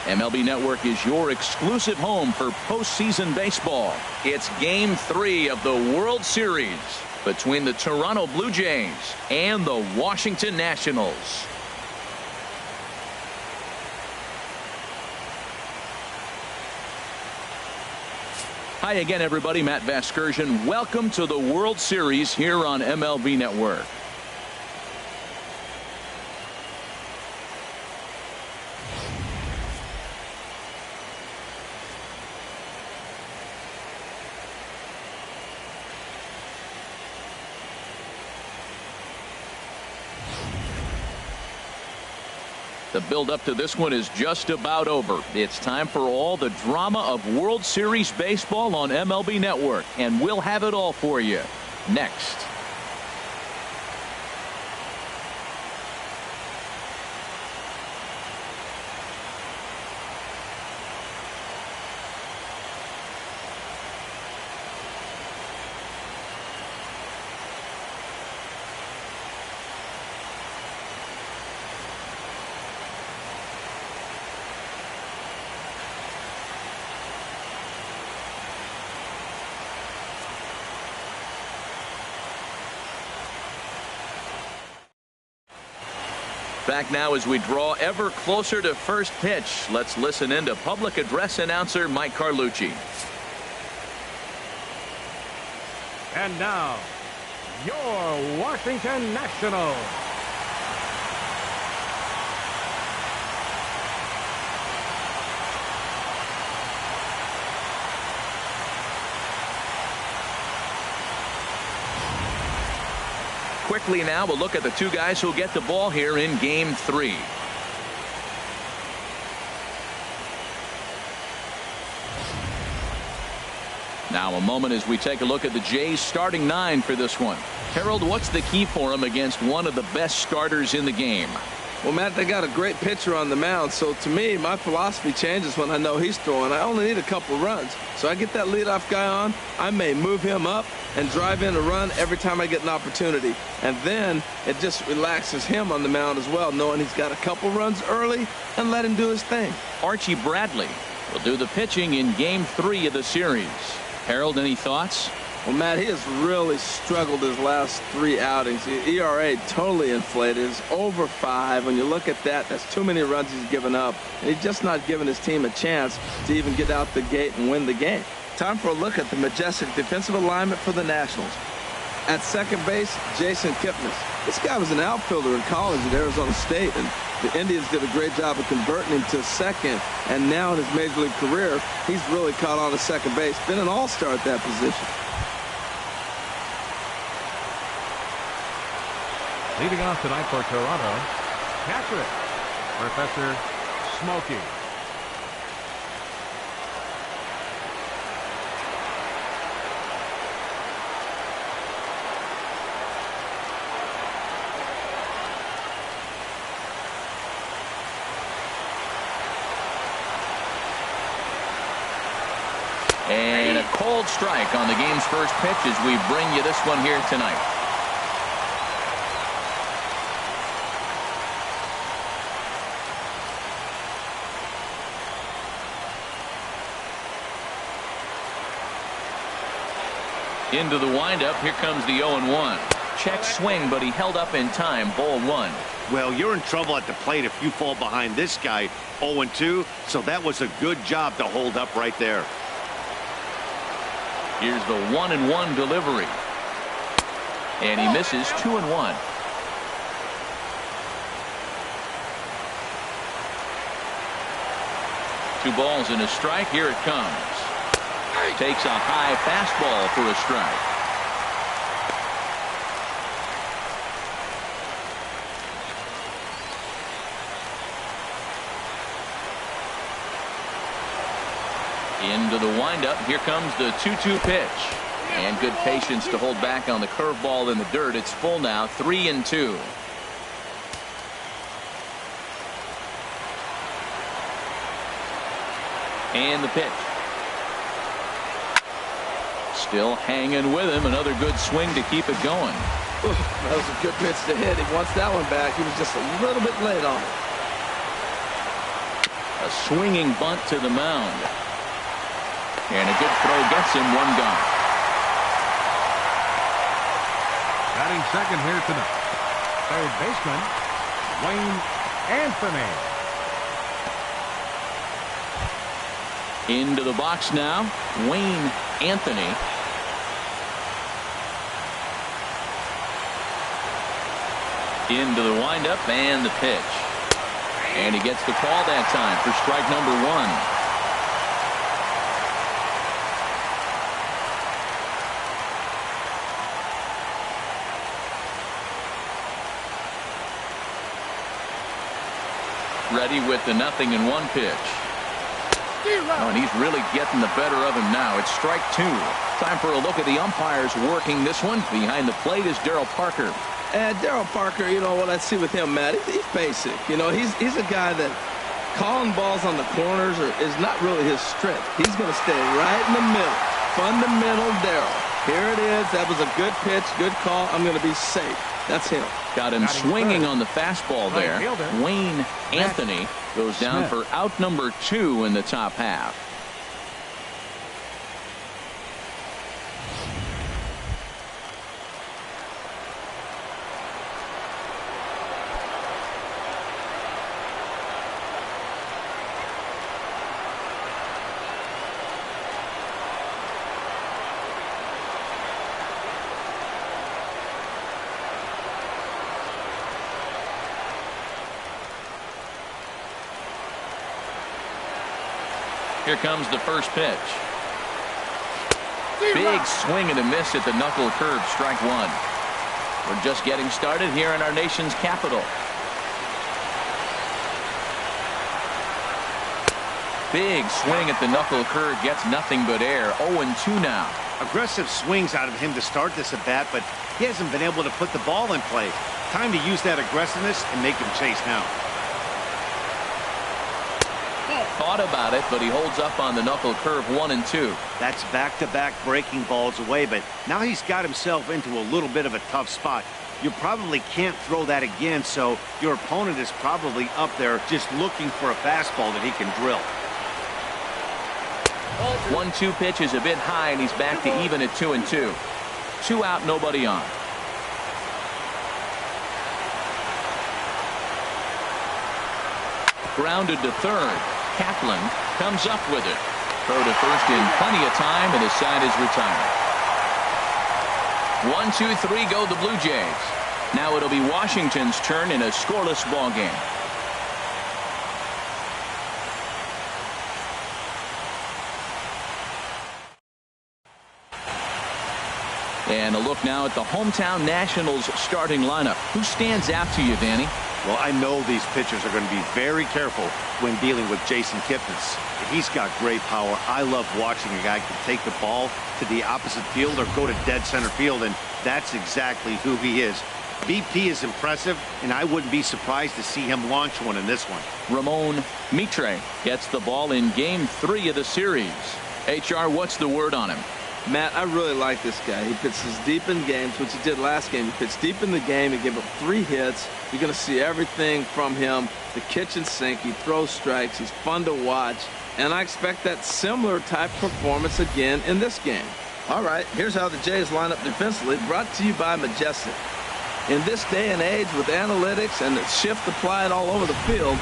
MLB Network is your exclusive home for postseason baseball. It's Game 3 of the World Series between the Toronto Blue Jays and the Washington Nationals. Hi again, everybody. Matt Vasgersian. Welcome to the World Series here on MLB Network. The build-up to this one is just about over. It's time for all the drama of World Series baseball on MLB Network, and we'll have it all for you next. Back now as we draw ever closer to first pitch. Let's listen in to public address announcer Mike Carlucci. And now, your Washington Nationals. Quickly now, we'll look at the two guys who'll get the ball here in Game 3. Now a moment as we take a look at the Jays starting 9 for this one. Harold, what's the key for him against one of the best starters in the game? Well, Matt, they got a great pitcher on the mound, so to me, my philosophy changes when I know he's throwing. I only need a couple runs. So I get that leadoff guy on, I may move him up and drive in a run every time I get an opportunity. And then it just relaxes him on the mound as well, knowing he's got a couple runs early and let him do his thing. Archie Bradley will do the pitching in Game 3 of the series. Harold, any thoughts? Well, Matt, he has really struggled his last 3 outings. The ERA totally inflated. It's over 5. When you look at that, that's too many runs he's given up. And he's just not giving his team a chance to even get out the gate and win the game. Time for a look at the majestic defensive alignment for the Nationals. At second base, Jason Kipnis. This guy was an outfielder in college at Arizona State, and the Indians did a great job of converting him to second. And now in his major league career, he's really caught on to second base. Been an all-star at that position. Leading off tonight for Toronto, catcher, Professor Smokey. And a cold strike on the game's first pitch as we bring you this one here tonight. Into the windup. Here comes the 0-1. Check swing, but he held up in time. Ball 1. Well, you're in trouble at the plate if you fall behind this guy 0-2. So that was a good job to hold up right there. Here's the 1-1 delivery. And he misses. 2-1. Two balls and a strike. Here it comes. Takes a high fastball for a strike. Into the windup. Here comes the 2-2 pitch. And good patience to hold back on the curveball in the dirt. It's full now. 3-2. And the pitch. Still hanging with him. Another good swing to keep it going. Ooh, that was a good pitch to hit. He wants that one back. He was just a little bit late on it. A swinging bunt to the mound. And a good throw gets him one gone. Batting second here tonight, third baseman Wayne Anthony. Into the box now, Wayne Anthony. Into the windup and the pitch. And he gets the call that time for strike number one. Ready with the 0-1 pitch. Oh, and he's really getting the better of him now. It's strike two. Time for a look at the umpires working this one. Behind the plate is Daryl Parker. And Daryl Parker, you know, what I see with him, Matt, he's basic. You know, he's a guy that calling balls on the corners is not really his strength. He's going to stay right in the middle. Fundamental Daryl. Here it is. That was a good pitch, good call. I'm going to be safe. That's him. Got him swinging on the fastball there. Wayne Anthony goes down for out number 2 in the top half. Here comes the first pitch. Big swing and a miss at the knuckle curve, strike one. We're just getting started here in our nation's capital. Big swing at the knuckle curve, gets nothing but air. 0-2 now. Aggressive swings out of him to start this at bat, but he hasn't been able to put the ball in play. Time to use that aggressiveness and make him chase now. Thought about it, but he holds up on the knuckle curve 1-2. That's back-to-back breaking balls away, but now he's got himself into a little bit of a tough spot. You probably can't throw that again, so your opponent is probably up there just looking for a fastball that he can drill. 1-2 pitch is a bit high, and he's back to even at 2-2. 2 out, nobody on. Grounded to third. Kaplan comes up with it. Throw to first in plenty of time, and his side is retired. 1-2-3 go the Blue Jays. Now it'll be Washington's turn in a scoreless ball game. And a look now at the hometown Nationals starting lineup. Who stands out to you, Danny? Well, I know these pitchers are going to be very careful when dealing with Jason Kipnis. He's got great power. I love watching a guy can take the ball to the opposite field or go to dead center field, and that's exactly who he is. BP is impressive, and I wouldn't be surprised to see him launch one in this one. Ramon Mitre gets the ball in Game 3 of the series. HR, what's the word on him? Matt, I really like this guy. He pitches deep in games, which he did last game. He pitched deep in the game. He gave up 3 hits. You're going to see everything from him. The kitchen sink. He throws strikes. He's fun to watch. And I expect that similar type performance again in this game. All right, here's how the Jays line up defensively, brought to you by Majestic. In this day and age with analytics and the shift applied all over the field,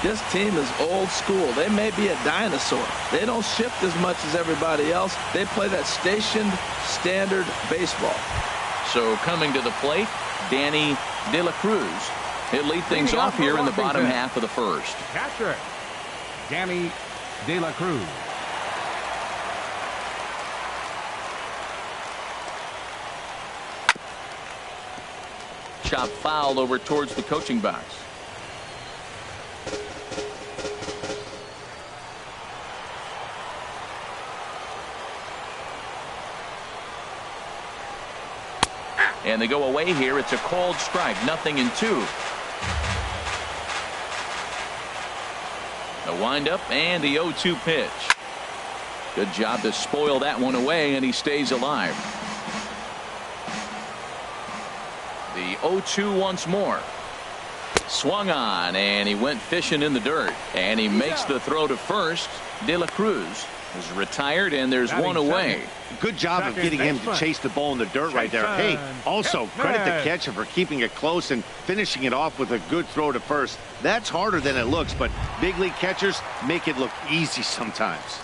this team is old school. They may be a dinosaur. They don't shift as much as everybody else. They play that stationed standard baseball. So coming to the plate, Danny De La Cruz. He'll lead things off here in the bottom half of the first. Catcher, Danny De La Cruz. Chop foul over towards the coaching box. And they go away here. It's a called strike. 0-2. The windup and the 0-2 pitch. Good job to spoil that one away, and he stays alive. The 0-2 once more. Swung on, and he went fishing in the dirt. And he makes the throw to first. De La Cruz is retired, and there's one away. Good job of getting him to chase the ball in the dirt right there. Hey, also credit the catcher for keeping it close and finishing it off with a good throw to first. That's harder than it looks, but big league catchers make it look easy sometimes.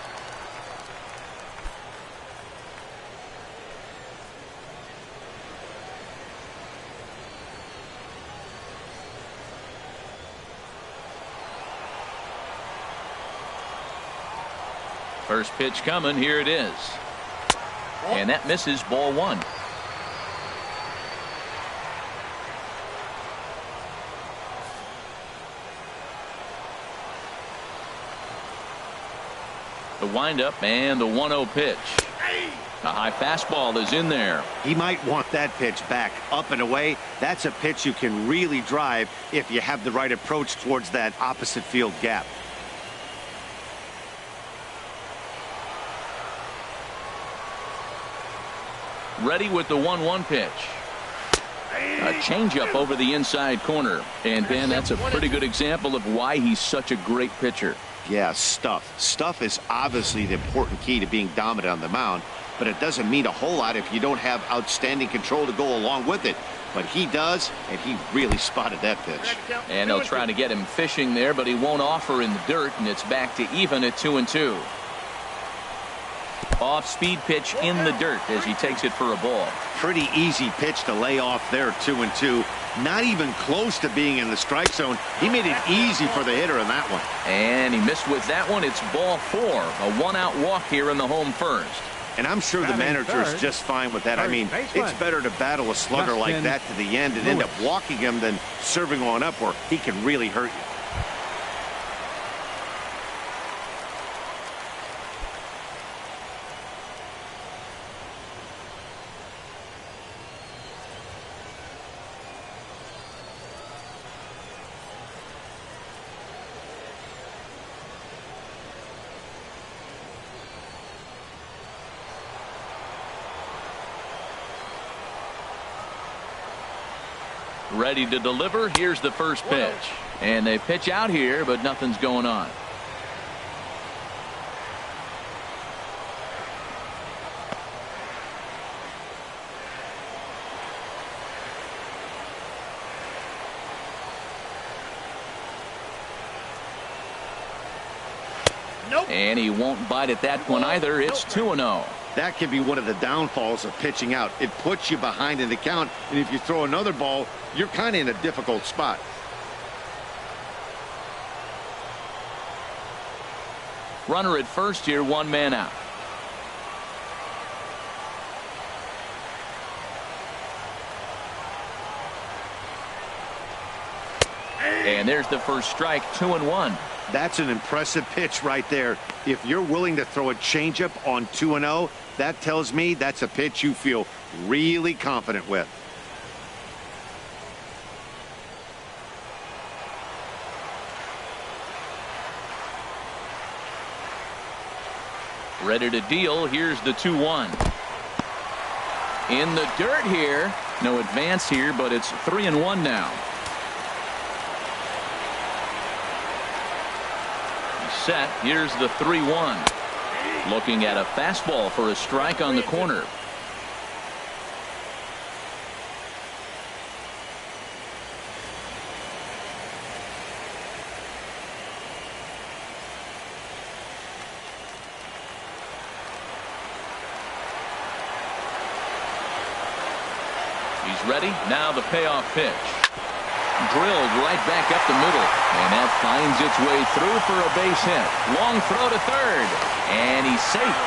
First pitch coming. Here it is. And that misses, ball one. The windup and the 1-0 pitch. A high fastball is in there. He might want that pitch back, up and away. That's a pitch you can really drive if you have the right approach towards that opposite field gap. Ready with the 1-1 pitch. A changeup over the inside corner. And Ben, that's a pretty good example of why he's such a great pitcher. Yeah, stuff. Stuff is obviously the important key to being dominant on the mound, but it doesn't mean a whole lot if you don't have outstanding control to go along with it. But he does, and he really spotted that pitch. And they'll try to get him fishing there, but he won't offer in the dirt, and it's back to even at 2-2. Off-speed pitch in the dirt as he takes it for a ball. Pretty easy pitch to lay off there, 2-2. Not even close to being in the strike zone. He made it easy for the hitter in that one. And he missed with that one. It's ball 4. A one-out walk here in the home first. And I'm sure the manager is just fine with that. I mean, it's better to battle a slugger like that to the end and end up walking him than serving one up where he can really hurt you. Ready to deliver. Here's the first pitch. And they pitch out here, but nothing's going on. Nope. And he won't bite at that one either. It's 2-0. That can be one of the downfalls of pitching out. It puts you behind in the count, and if you throw another ball, you're kind of in a difficult spot. Runner at first here, one man out. And there's the first strike, 2-1. That's an impressive pitch right there. If you're willing to throw a changeup on 2-0, that tells me that's a pitch you feel really confident with. Ready to deal. Here's the 2-1. In the dirt here. No advance here, but it's 3-1 now. Set. Here's the 3-1. Looking at a fastball for a strike on the corner. He's ready. Now the payoff pitch. Drilled right back up the middle, and that finds its way through for a base hit. Long throw to third, and he's safe.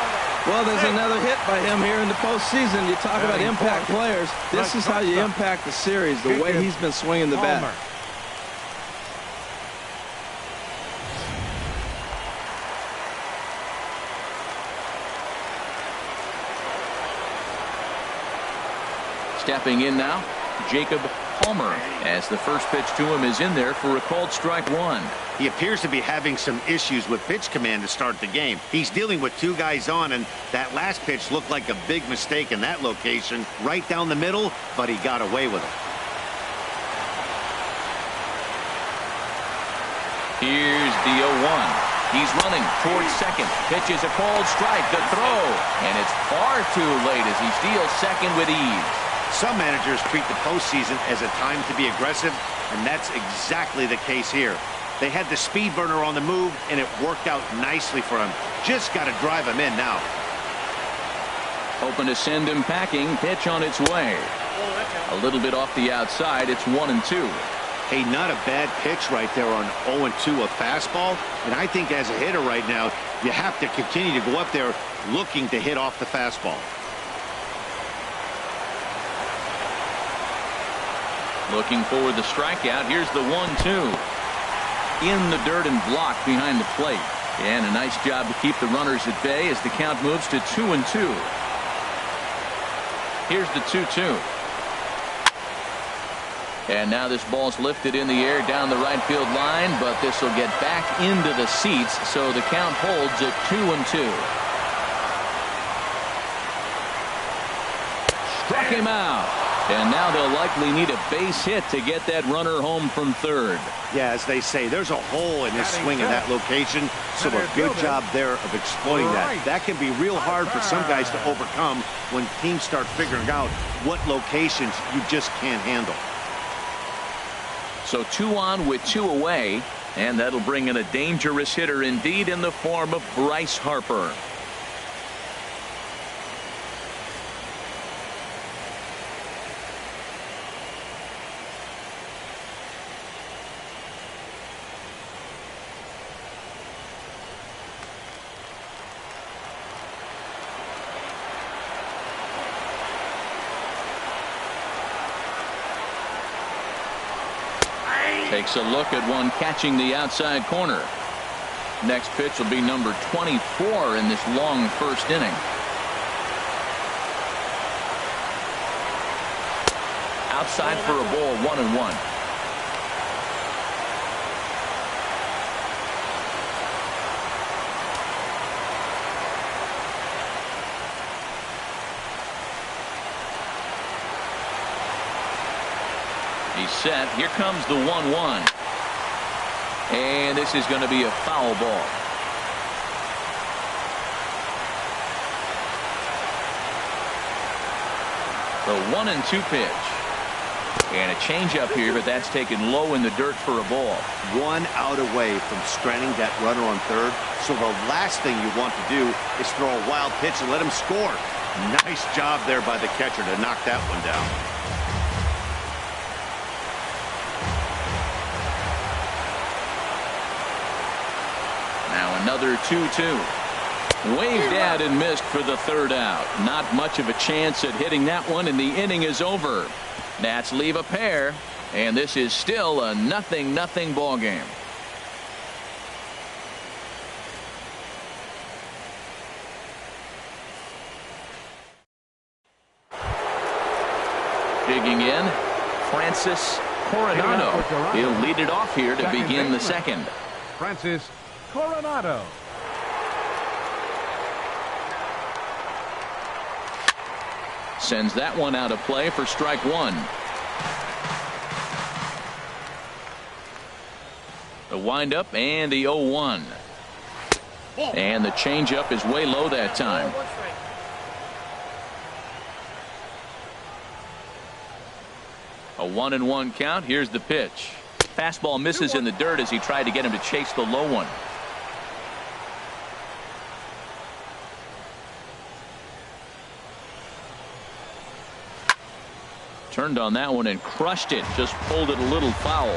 Well, there's another hit by him here in the postseason. You talk about impact players. This is how you impact the series, the way he's been swinging the bat. Stepping in now, Jacob Palmer, as the first pitch to him is in there for a called strike one. He appears to be having some issues with pitch command to start the game. He's dealing with two guys on, and that last pitch looked like a big mistake in that location, right down the middle, but he got away with it. Here's the 0-1. He's running towards second. Pitches a called strike. The throw. And it's far too late as he steals second with ease. Some managers treat the postseason as a time to be aggressive, and that's exactly the case here. They had the speed burner on the move, and it worked out nicely for him. Just got to drive him in now. Hoping to send him packing. Pitch on its way. A little bit off the outside. It's 1-2. Hey, not a bad pitch right there on 0-2, a fastball. And I think as a hitter right now, you have to continue to go up there looking to hit off the fastball. Looking for the strikeout. Here's the 1-2. In the dirt and blocked behind the plate. And a nice job to keep the runners at bay as the count moves to 2-2. Here's the 2-2. And now this ball's lifted in the air down the right field line, but this will get back into the seats, so the count holds at 2-2. Struck him out. And now they'll likely need a base hit to get that runner home from third. Yeah, as they say, there's a hole in his swing in that location, so a good job there of exploiting that. That can be real hard for some guys to overcome when teams start figuring out what locations you just can't handle. So 2 on with 2 away, and that'll bring in a dangerous hitter indeed in the form of Bryce Harper. Takes a look at one catching the outside corner. Next pitch will be number 24 in this long first inning. Outside for a ball, 1-1. He's set. Here comes the 1-1. And this is going to be a foul ball. The 1-2 pitch. And a changeup here, but that's taken low in the dirt for a ball. 1 out away from stranding that runner on third. So the last thing you want to do is throw a wild pitch and let him score. Nice job there by the catcher to knock that one down. Another 2-2. Waved out and missed for the third out. Not much of a chance at hitting that one, and the inning is over. Nats leave a pair, and this is still a 0-0 ball game. Digging in, Francis Coronado. He'll lead it off here to begin the second. Francis Coronado. Sends that one out of play for strike 1. The windup and the 0-1. And the changeup is way low that time. A 1-1 count. Here's the pitch. Fastball misses in the dirt as he tried to get him to chase the low one. Turned on that one and crushed it. Just pulled it a little foul.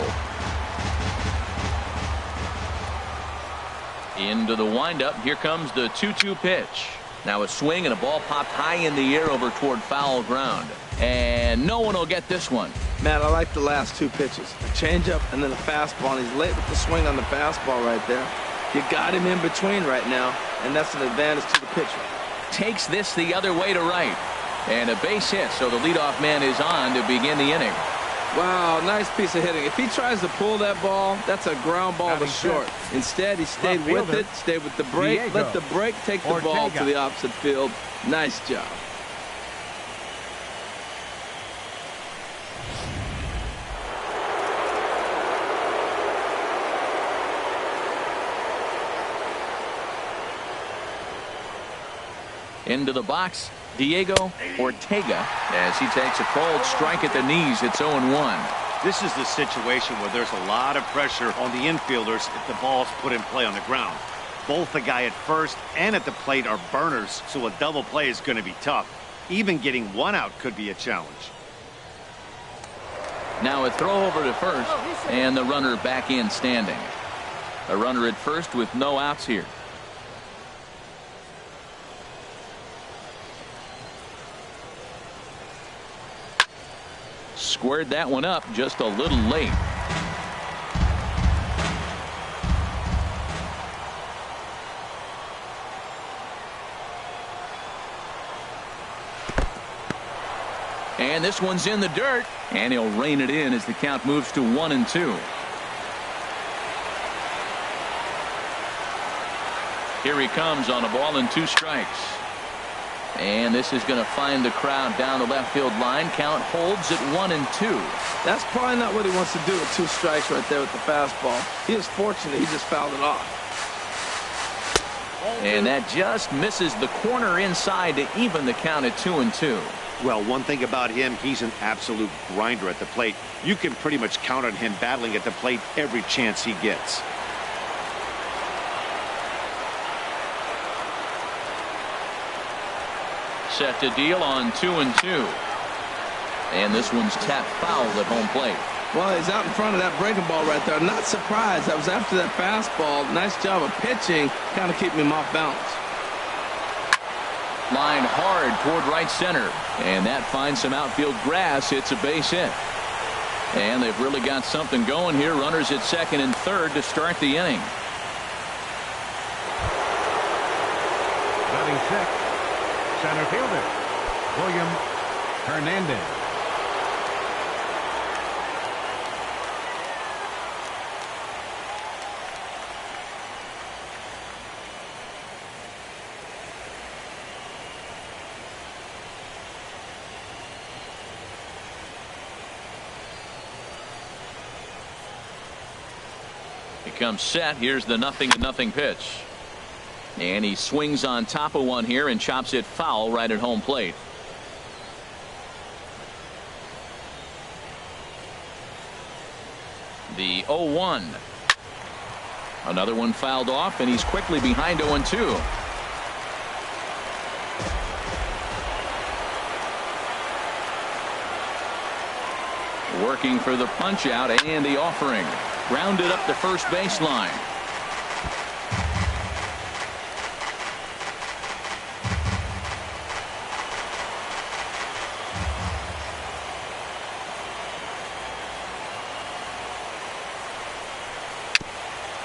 Into the windup. Here comes the 2-2 pitch. Now a swing and a ball popped high in the air over toward foul ground. And no one will get this one. Matt, I like the last 2 pitches. A changeup and then a fastball. And he's late with the swing on the fastball right there. You got him in between right now, and that's an advantage to the pitcher. Takes this the other way to right. And a base hit, so the leadoff man is on to begin the inning. Wow, nice piece of hitting. If he tries to pull that ball, that's a ground ball to short. Instead, he stayed with it, stayed with the break, let the break take the ball to the opposite field. Nice job. Into the box, Diego Ortega, as he takes a cold strike at the knees. It's 0-1. This is the situation where there's a lot of pressure on the infielders if the ball's put in play on the ground. Both the guy at first and at the plate are burners, so a double play is going to be tough. Even getting one out could be a challenge. Now a throw over to first, and the runner back in standing. A runner at first with no outs here. Squared that one up just a little late. And this one's in the dirt, and he'll rein it in as the count moves to 1-2. Here he comes on a ball and 2 strikes. And this is going to find the crowd down the left field line. Count holds at 1-2. That's probably not what he wants to do with 2 strikes right there with the fastball. He is fortunate he just fouled it off. And that just misses the corner inside to even the count at 2-2. Well, one thing about him, he's an absolute grinder at the plate. You can pretty much count on him battling at the plate every chance he gets. Set to deal on 2-2. And this one's tapped foul at home plate. Well, he's out in front of that breaking ball right there. Not surprised. That was after that fastball. Nice job of pitching, kind of keeping him off balance. Line hard toward right center, and that finds some outfield grass. It's a base hit, and they've really got something going here. Runners at second and third to start the inning. Batting sixth, center fielder William Hernandez. Comes set. Here's the 0-0 pitch, and he swings on top of one here and chops it foul right at home plate. The 0-1. Another one fouled off, and he's quickly behind 0-2. Working for the punch out and the offering. Grounded up the first baseline.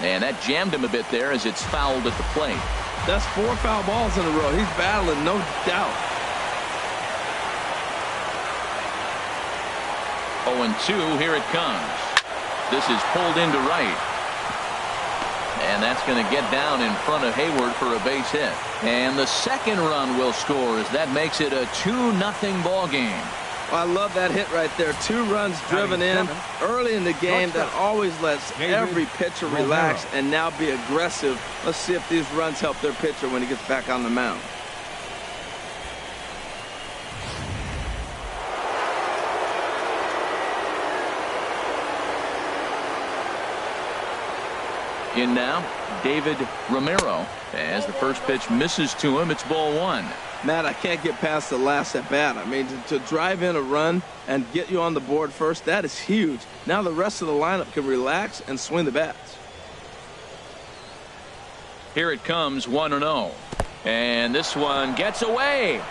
And that jammed him a bit there as it's fouled at the plate. That's 4 foul balls in a row. He's battling, no doubt. 0-2, here it comes. This is pulled into right. And that's going to get down in front of Hayward for a base hit. And the second run will score as that makes it a 2-0 ball game. Well, I love that hit right there. 2 runs driven in early in the game. That always lets every pitcher relax and now be aggressive. Let's see if these runs help their pitcher when he gets back on the mound. In now, David Romero, as the first pitch misses to him. It's ball 1. Matt, I can't get past the last at bat. I mean, to drive in a run and get you on the board first, that is huge. Now the rest of the lineup can relax and swing the bats. Here it comes, 1-0. And this one gets away.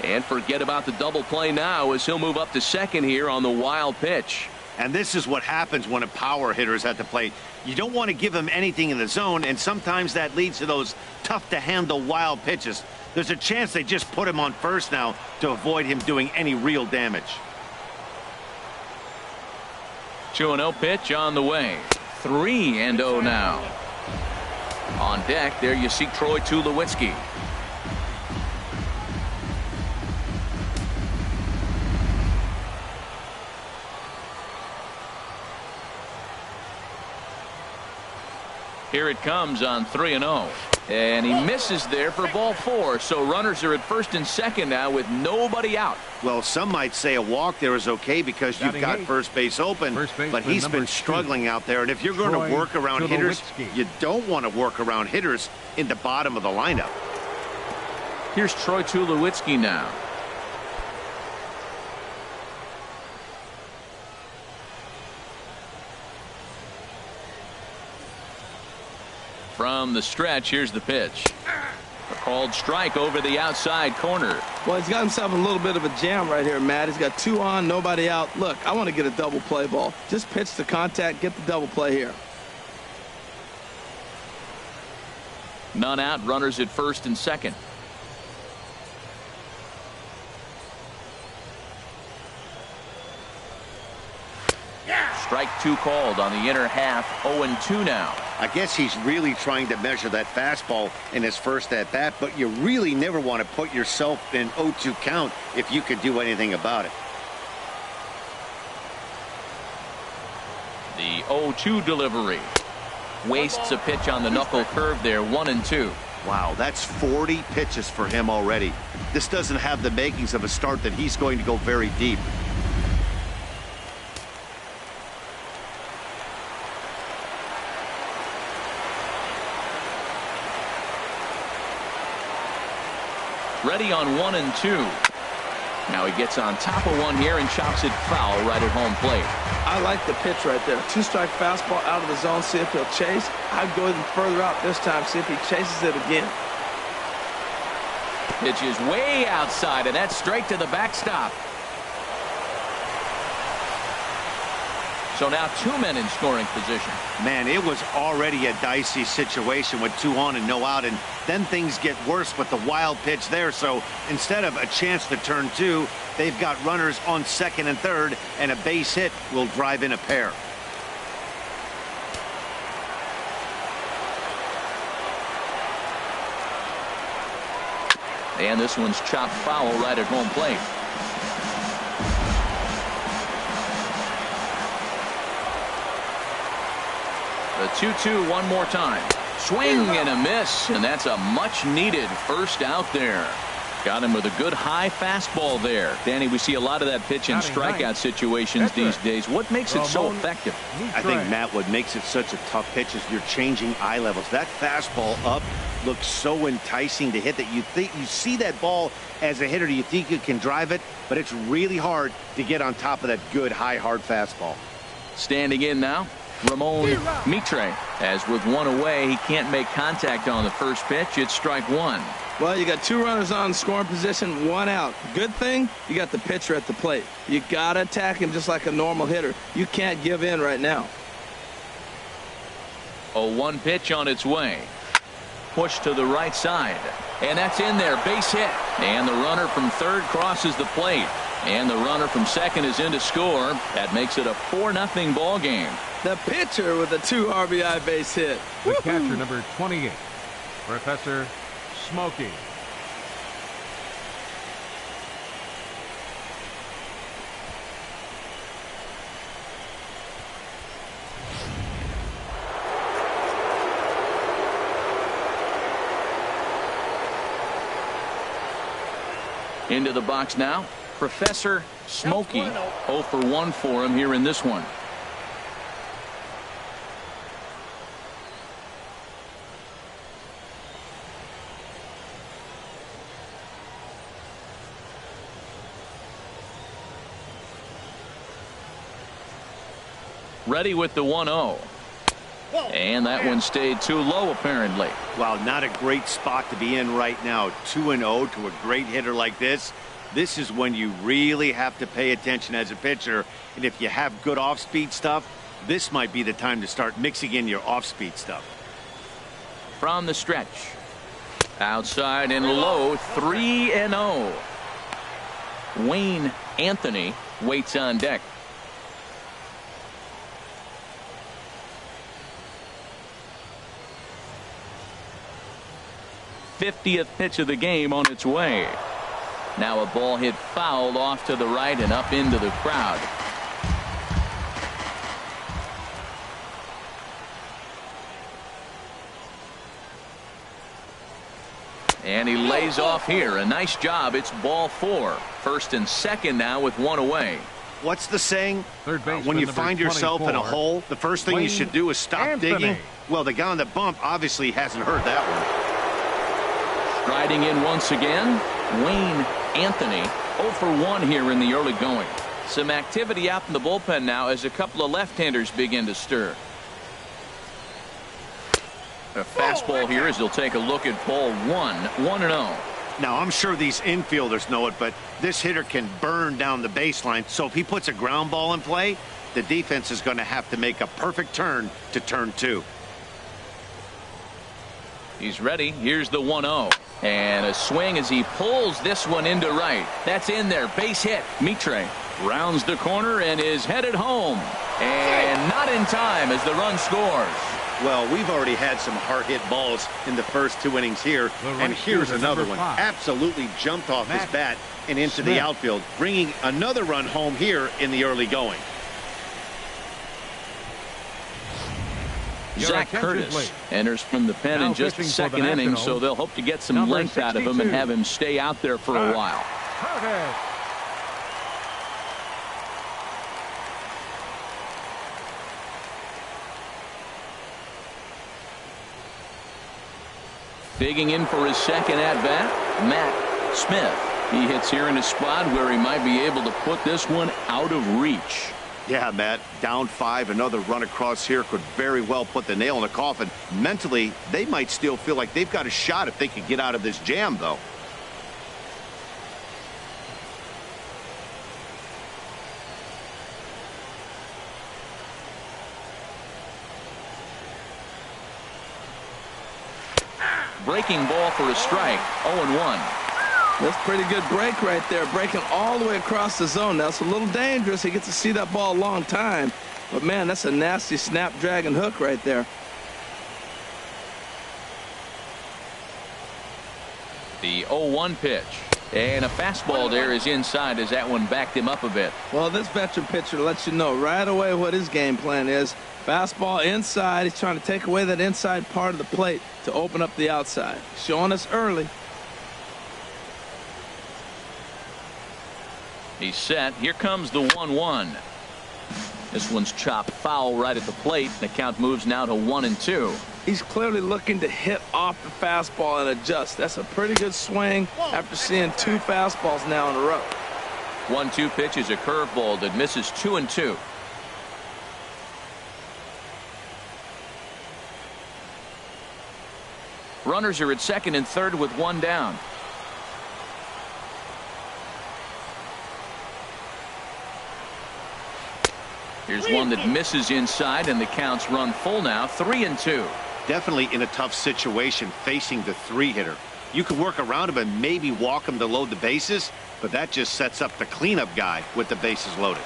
And forget about the double play now as he'll move up to second here on the wild pitch. And this is what happens when a power hitter is at the plate. You don't want to give him anything in the zone, and sometimes that leads to those tough-to-handle wild pitches. There's a chance they just put him on first now to avoid him doing any real damage. 2-0 pitch on the way. 3-0 now. On deck, there you see Troy Tulowitzki. Here it comes on 3-0. And he misses there for ball 4. So runners are at first and second now with nobody out. Well, some might say a walk there is okay because you've got first base open, but he's been struggling out there. And if you're going to work around hitters, you don't want to work around hitters in the bottom of the lineup. Here's Troy Tulowitzki now. From the stretch, here's the pitch. A called strike over the outside corner. Well, he's got himself a little bit of a jam right here, Matt. He's got 2 on, nobody out. Look, I want to get a double play ball. Just pitch the contact, get the double play here. None out, runners at first and second. Strike 2 called on the inner half. 0-2 now. I guess he's really trying to measure that fastball in his first at bat, but you really never want to put yourself in 0-2 count if you could do anything about it. The 0-2 delivery. Wastes a pitch on the knuckle curve there. 1-2. Wow, that's 40 pitches for him already. This doesn't have the makings of a start that he's going to go very deep. Ready on 1-2. Now he gets on top of one here and chops it foul right at home plate. I like the pitch right there. 2-strike fastball out of the zone. See if he'll chase. I'd go even further out this time. See if he chases it again. Pitch is way outside, and that's straight to the backstop. So now 2 men in scoring position. Man, it was already a dicey situation with 2 on and no out, and then things get worse with the wild pitch there. So instead of a chance to turn 2, they've got runners on second and third, and a base hit will drive in a pair. And this one's chopped foul right at home plate. The 2-2 one more time. Swing and a miss, and that's a much-needed first out there. Got him with a good high fastball there. Danny, we see a lot of that pitch in strikeout situations these days. What makes it so effective? I think, Matt, what makes it such a tough pitch is you're changing eye levels. That fastball up looks so enticing to hit that you think you see that ball as a hitter. You think you can drive it, but it's really hard to get on top of that good, high, hard fastball. Standing in now, Ramon Mitre. As with 1 away, he can't make contact on the first pitch. It's strike 1. Well, you got 2 runners on scoring position, 1 out. Good thing, you got the pitcher at the plate. You got to attack him just like a normal hitter. You can't give in right now. 0-1 pitch on its way. Push to the right side. And that's in there. Base hit. And the runner from third crosses the plate. And the runner from second is in to score. That makes it a 4-0 ball game. The pitcher with a 2 RBI base hit. The catcher, number 28, Professor Smokey. Into the box now, Professor Smokey. 0 for 1 for him here in this one. Ready with the 1-0. And that one stayed too low, apparently. Wow, not a great spot to be in right now. 2-0 to a great hitter like this. This is when you really have to pay attention as a pitcher. And if you have good off-speed stuff, this might be the time to start mixing in your off-speed stuff. From the stretch. Outside and low, 3-0. Wayne Anthony waits on deck. '50th pitch of the game on its way. Now a ball hit foul off to the right and up into the crowd. And he lays off here. A nice job. It's ball 4. First and second now with one away. What's the saying? Third baseman, When you number find yourself in a 24, hole, the first thing you should do is stop Anthony. digging. Well, the guy on the bump obviously hasn't heard that one. Striding in once again, Wayne Anthony. 0 for 1 here in the early going. Some activity out in the bullpen now as a couple of left-handers begin to stir. A fastball here as he'll take a look at ball 1. 1-0. Now, I'm sure these infielders know it, but this hitter can burn down the baseline. So if he puts a ground ball in play, the defense is going to have to make a perfect turn to turn 2. He's ready. Here's the 1-0. And a swing as he pulls this one into right. That's in there. Base hit. Mitre rounds the corner and is headed home. And not in time as the run scores. Well, we've already had some hard-hit balls in the first 2 innings here, and here's another one. Absolutely jumped off his bat and into the outfield, bringing another run home here in the early going. Zach Curtis enters from the pen in just the second inning, so they'll hope to get some length out of him and have him stay out there for a while. Digging in for his second at-bat, Matt Smith. He hits here in a spot where he might be able to put this one out of reach. Yeah, Matt, down 5, another run across here could very well put the nail in the coffin. Mentally, they might still feel like they've got a shot if they could get out of this jam, though. Breaking ball for a strike. 0-1. That's a pretty good break right there, breaking all the way across the zone. Now, it's a little dangerous. He gets to see that ball a long time. But, man, that's a nasty snapdragon hook right there. The 0-1 pitch. And a fastball there is inside as that one backed him up a bit. Well, this veteran pitcher lets you know right away what his game plan is. Fastball inside. He's trying to take away that inside part of the plate to open up the outside. Showing us early. He's set. Here comes the 1-1. This one's chopped foul right at the plate. The count moves now to 1-2. He's clearly looking to hit off the fastball and adjust. That's a pretty good swing after seeing 2 fastballs now in a row. 1-2 pitch is a curveball that misses 2-2. Runners are at second and third with 1 down. Here's one that misses inside, and the count's run full now. 3-2. Definitely in a tough situation facing the 3-hitter. You can work around him and maybe walk him to load the bases, but that just sets up the cleanup guy with the bases loaded.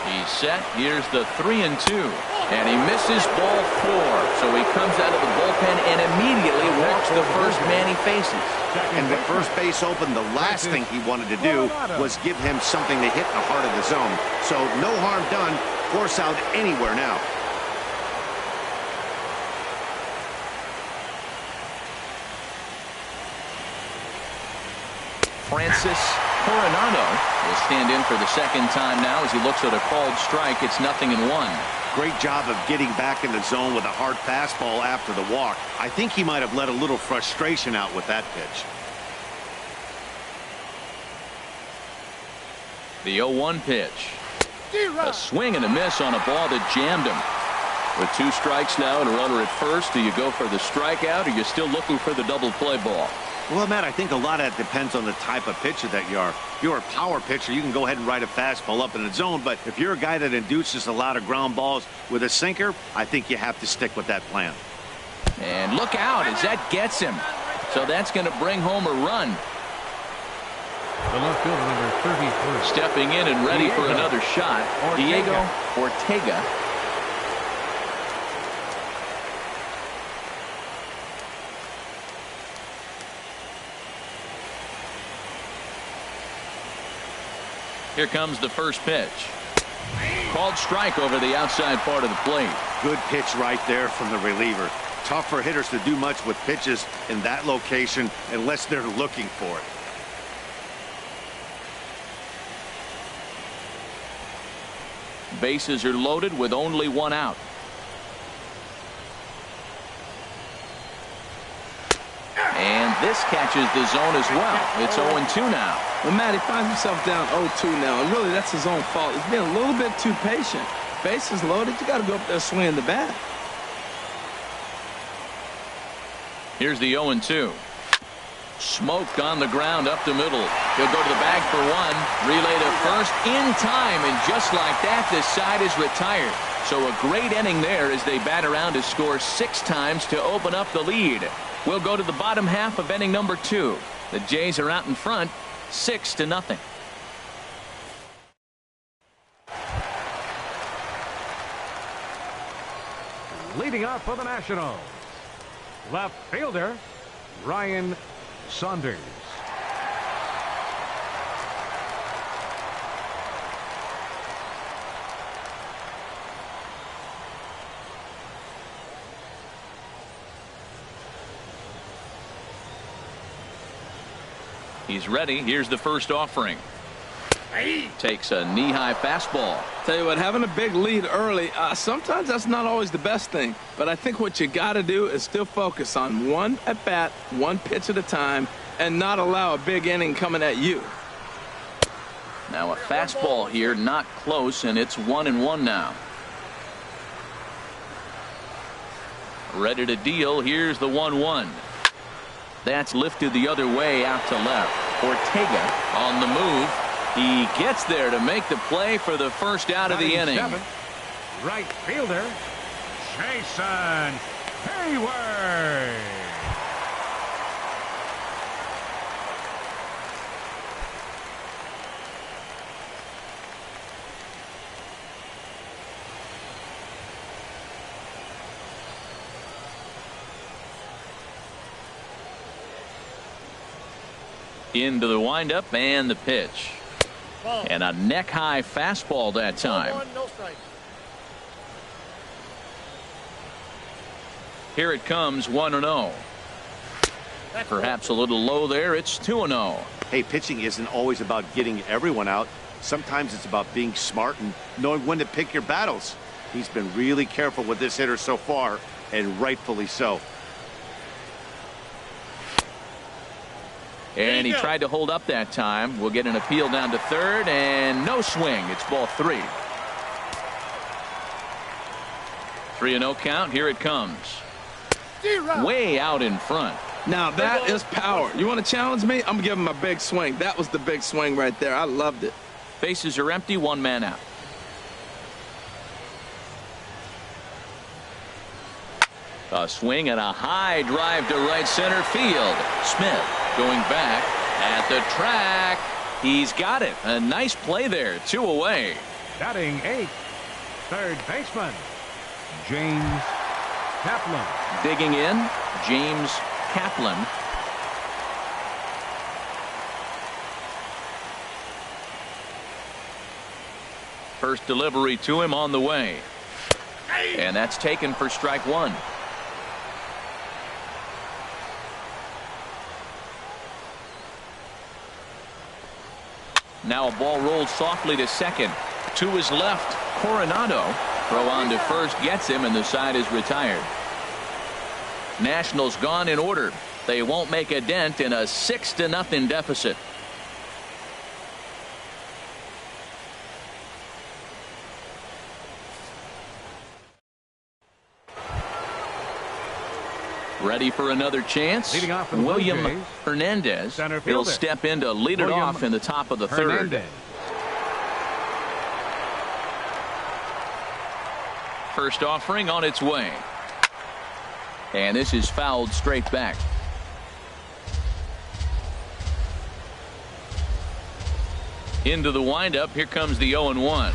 He's set. Here's the 3-2. And he misses ball 4. So he comes out of the bullpen and immediately walks the first man he faces. And with first base open, the last thing he wanted to do was give him something to hit in the heart of the zone. So no harm done. Force out anywhere now. Francis Coronado will stand in for the second time now as he looks at a called strike. It's 0-1. Great job of getting back in the zone with a hard fastball after the walk. I think he might have let a little frustration out with that pitch. The 0-1 pitch. A swing and a miss on a ball that jammed him. With 2 strikes now and a runner at first, do you go for the strikeout or are you still looking for the double play ball? Well, Matt, I think a lot of that depends on the type of pitcher that you are. If you're a power pitcher, you can go ahead and ride a fastball up in the zone. But if you're a guy that induces a lot of ground balls with a sinker, I think you have to stick with that plan. And look out as that gets him. So that's going to bring home a run. The left fielder, number 33. Stepping in and ready for another shot, Diego Ortega. Here comes the first pitch. Called strike over the outside part of the plate. Good pitch right there from the reliever. Tough for hitters to do much with pitches in that location unless they're looking for it. Bases are loaded with only one out. And this catches the zone as well. It's 0-2 now. Well, Matt, he finds himself down 0-2 now, and really that's his own fault. He's being a little bit too patient. Bases loaded, you got to go up there swinging the bat. Here's the 0-2. Smoked on the ground up the middle. He'll go to the bag for one. Relay to first in time, and just like that, the side is retired. So a great inning there as they bat around to score 6 times to open up the lead. We'll go to the bottom half of inning number 2. The Jays are out in front, 6-0. Leading off for the Nationals, left fielder Ryan Saunders. He's ready. Here's the first offering. Takes a knee-high fastball. Tell you what, having a big lead early, sometimes that's not always the best thing. But I think what you got to do is still focus on one at-bat, one pitch at a time, and not allow a big inning coming at you. Now a fastball here, not close, and it's 1-1 now. Ready to deal. Here's the 1-1. That's lifted the other way out to left. Ortega on the move. He gets there to make the play for the first out of the inning. Right fielder Jason Heyward. Into the windup and the pitch. And a neck-high fastball that time. Here it comes, 1-0. Perhaps a little low there. It's 2-0. Hey, pitching isn't always about getting everyone out. Sometimes it's about being smart and knowing when to pick your battles. He's been really careful with this hitter so far, and rightfully so. And he tried to hold up that time. We'll get an appeal down to third, and no swing. It's ball 3. 3-0 count. Here it comes. Way out in front. Now that is power. You want to challenge me? I'm going to give him a big swing. That was the big swing right there. I loved it. Bases are empty. 1 man out. A swing and a high drive to right center field. Smith going back at the track. He's got it. A nice play there. 2 away. Batting 8th, third baseman James Kaplan. Digging in, James Kaplan. First delivery to him on the way. And that's taken for strike 1. Now a ball rolled softly to second. To his left, Coronado. Throw on to first gets him, and the side is retired. Nationals gone in order. They won't make a dent in a 6-0 deficit. Ready for another chance. Leading off for the William Blue Jays, Hernandez. center He'll fielder. step in to lead it William off in the top of the Hernandez. third. First offering on its way. And this is fouled straight back. Into the windup. Here comes the 0-1.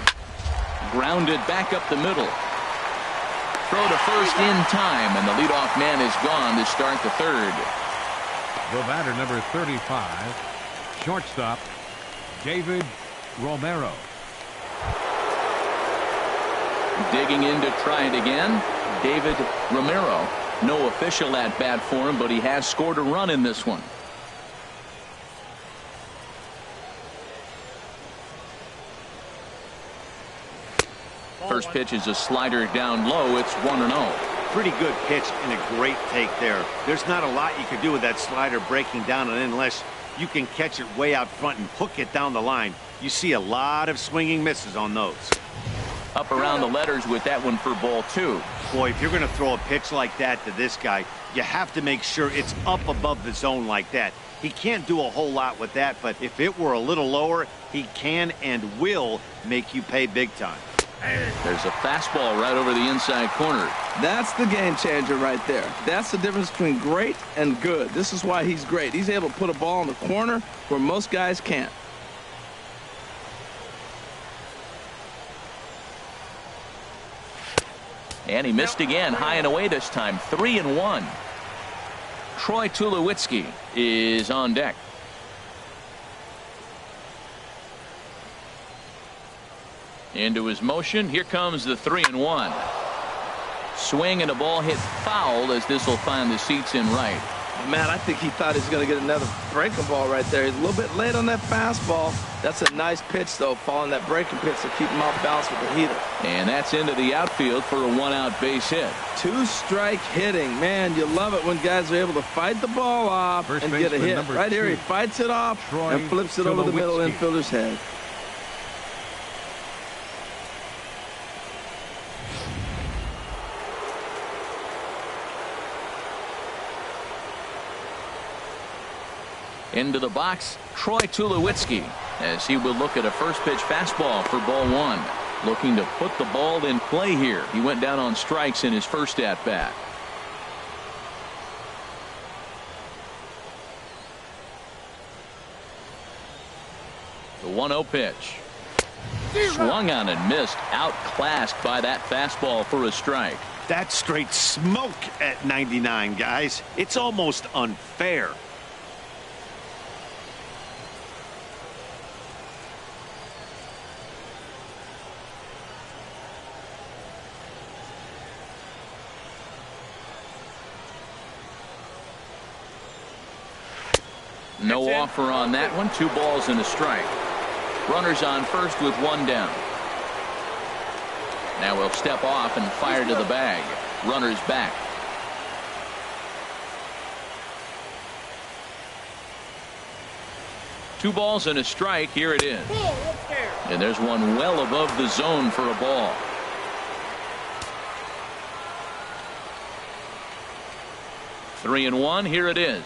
Grounded back up the middle. Throw to first in time, and the leadoff man is gone to start the third. The batter, number 35, shortstop David Romero. Digging in to try it again, David Romero. No official at bat for him, but he has scored a run in this one. First pitch is a slider down low. It's 1-0. Pretty good pitch and a great take there. There's not a lot you can do with that slider breaking down, and unless you can catch it way out front and hook it down the line, you see a lot of swinging misses on those. Up around the letters with that one for ball 2. Boy, if you're going to throw a pitch like that to this guy, you have to make sure it's up above the zone like that. He can't do a whole lot with that, but if it were a little lower, he can and will make you pay big time. There's a fastball right over the inside corner. That's the game changer right there. That's the difference between great and good. This is why he's great. He's able to put a ball in the corner where most guys can't. And he missed again, high and away this time. 3-1. Troy Tulowitzki is on deck. Into his motion. Here comes the 3-1. Swing and a ball hit foul as this will find the seats in right. Man, I think he thought he was going to get another breaking ball right there. He's a little bit late on that fastball. That's a nice pitch, though, following that breaking pitch to keep him off balance with the heater. And that's into the outfield for a 1-out base hit. 2-strike hitting. Man, you love it when guys are able to fight the ball off and get a hit. Right here, he fights it off and flips it over the middle infielder's head. Into the box, Troy Tulowitzki, as he will look at a first pitch fastball for ball 1. Looking to put the ball in play here. He went down on strikes in his first at bat. The 1-0 pitch. Swung on and missed. Outclassed by that fastball for a strike. That's straight smoke at 99, guys. It's almost unfair. No offer on that one. 2 balls and a strike. Runners on first with 1 down. Now we'll step off and fire to the bag. Runners back. Two balls and a strike. Here it is. And there's one well above the zone for a ball. Three and one. Here it is.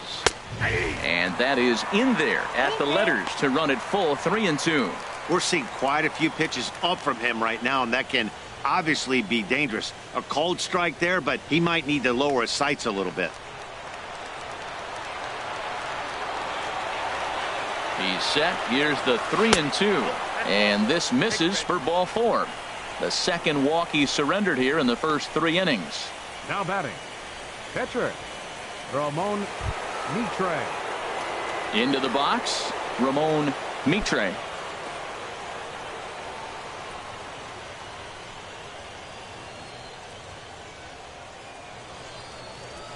And that is in there at the letters to run it full 3-2. We're seeing quite a few pitches up from him right now, and that can obviously be dangerous. A cold strike there, but he might need to lower his sights a little bit. He's set. Here's the 3-2. And this misses for ball 4. The second walk he surrendered here in the first 3 innings. Now batting, pitcher Ramon Mitre. Into the box, Ramon Mitre.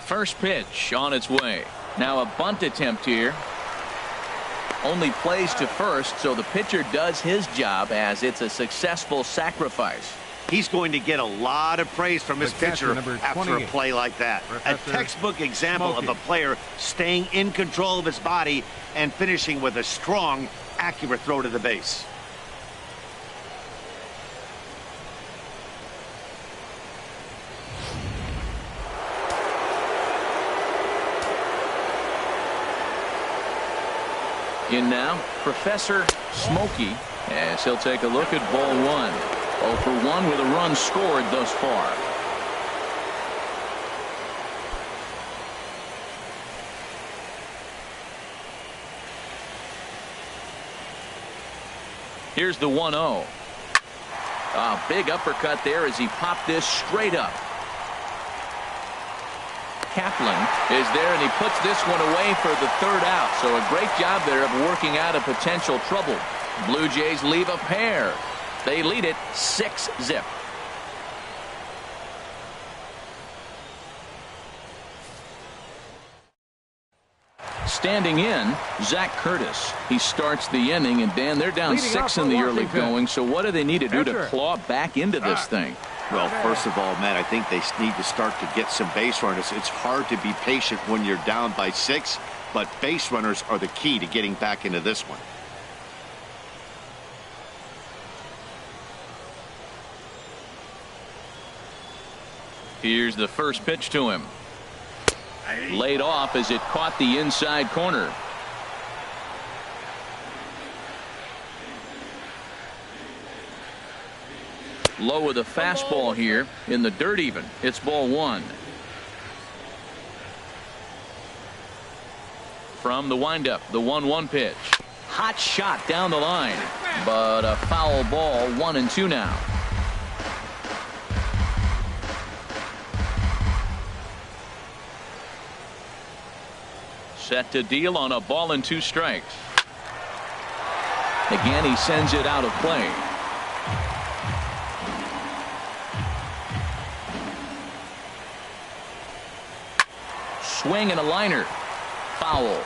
First pitch on its way. Now a bunt attempt here. Only plays to first, so the pitcher does his job as it's a successful sacrifice. He's going to get a lot of praise from his pitcher after a play like that. A textbook example of a player staying in control of his body and finishing with a strong, accurate throw to the base. In now, Professor Smokey, as he'll take a look at ball 1. 0 for 1 with a run scored thus far. Here's the 1-0. A big uppercut there as he popped this straight up. Kaplan is there, and he puts this one away for the 3rd out. So a great job there of working out a potential trouble. Blue Jays leave a pair. They lead it 6-0. Standing in, Zach Curtis. He starts the inning, and Dan, they're down 6 in the early going. So what do they need to do to claw back into this thing? Well, first of all, Matt, I think they need to start to get some base runners. It's hard to be patient when you're down by 6, but base runners are the key to getting back into this one. Here's the first pitch to him. Laid off as it caught the inside corner. Low with a fastball here in the dirt even. It's ball 1. From the windup, the 1-1 pitch. Hot shot down the line, but a foul ball. 1-2 now. Set to deal on a ball and 2 strikes. Again, he sends it out of play. Swing and a liner. Foul.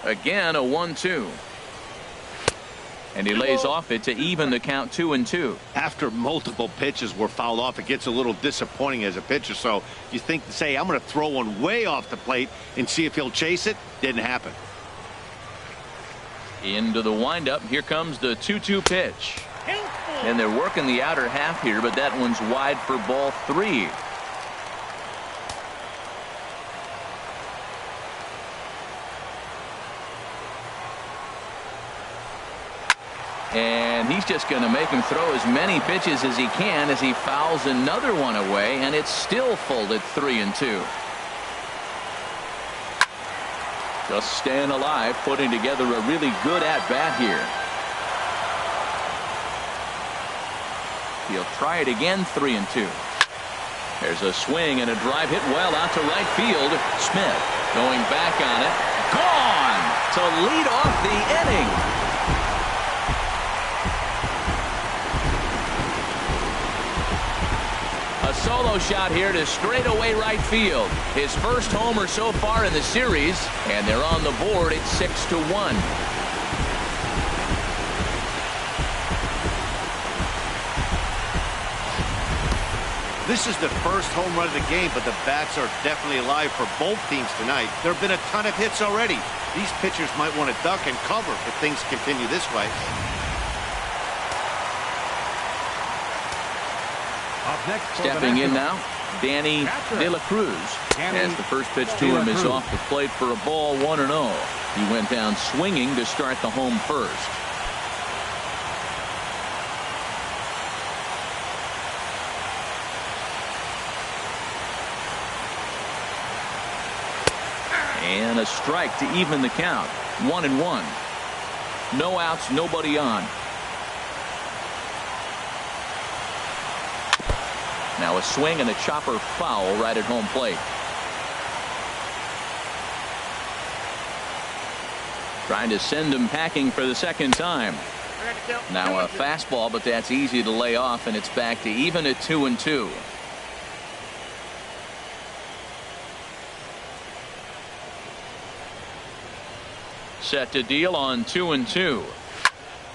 Again, a 1-2. And he lays off it to even the count 2-2. After multiple pitches were fouled off, it gets a little disappointing as a pitcher. So you think to say, I'm going to throw one way off the plate and see if he'll chase it. Didn't happen. Into the windup. Here comes the 2-2 pitch. And they're working the outer half here, but that one's wide for ball 3. And he's just going to make him throw as many pitches as he can as he fouls another one away, and it's still folded 3-2. Just staying alive, putting together a really good at-bat here. He'll try it again. 3-2. There's a swing and a drive hit well out to right field. Smith going back on it. Gone to lead off the inning. A solo shot here to straightaway right field. His first homer so far in the series, and they're on the board at 6-1. This is the first home run of the game, but the bats are definitely alive for both teams tonight. There have been a ton of hits already. These pitchers might want to duck and cover if things continue this way. Stepping in now, Danny De La Cruz. As the first pitch to him is off the plate for a ball. 1-0. He went down swinging to start the home first. And a strike to even the count. 1-1. No outs, nobody on. Now a swing and a chopper foul right at home plate. Trying to send him packing for the second time. Now a fastball, but that's easy to lay off, and it's back to even at 2-2. Set to deal on 2-2.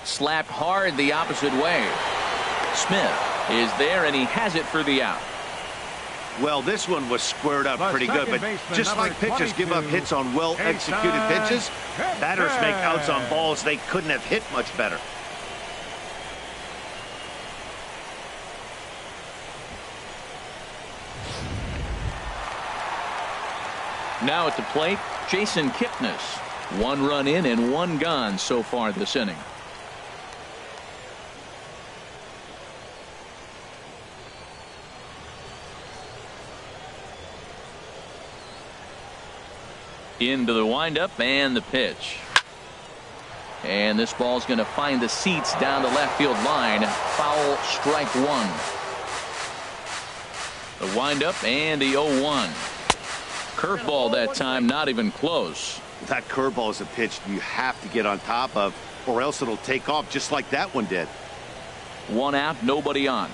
Slapped hard the opposite way. Smith is there, and he has it for the out. Well, this one was squared up pretty good, but just like pitchers give up hits on well-executed pitches, batters make outs on balls they couldn't have hit much better. Now at the plate, Jason Kipnis. 1 run in and 1 gone so far this inning. Into the windup and the pitch. And this ball's going to find the seats down the left field line. Foul, strike 1. The windup and the 0-1. Curveball that time, not even close. That curveball is a pitch you have to get on top of, or else it'll take off just like that one did. 1 out, nobody on.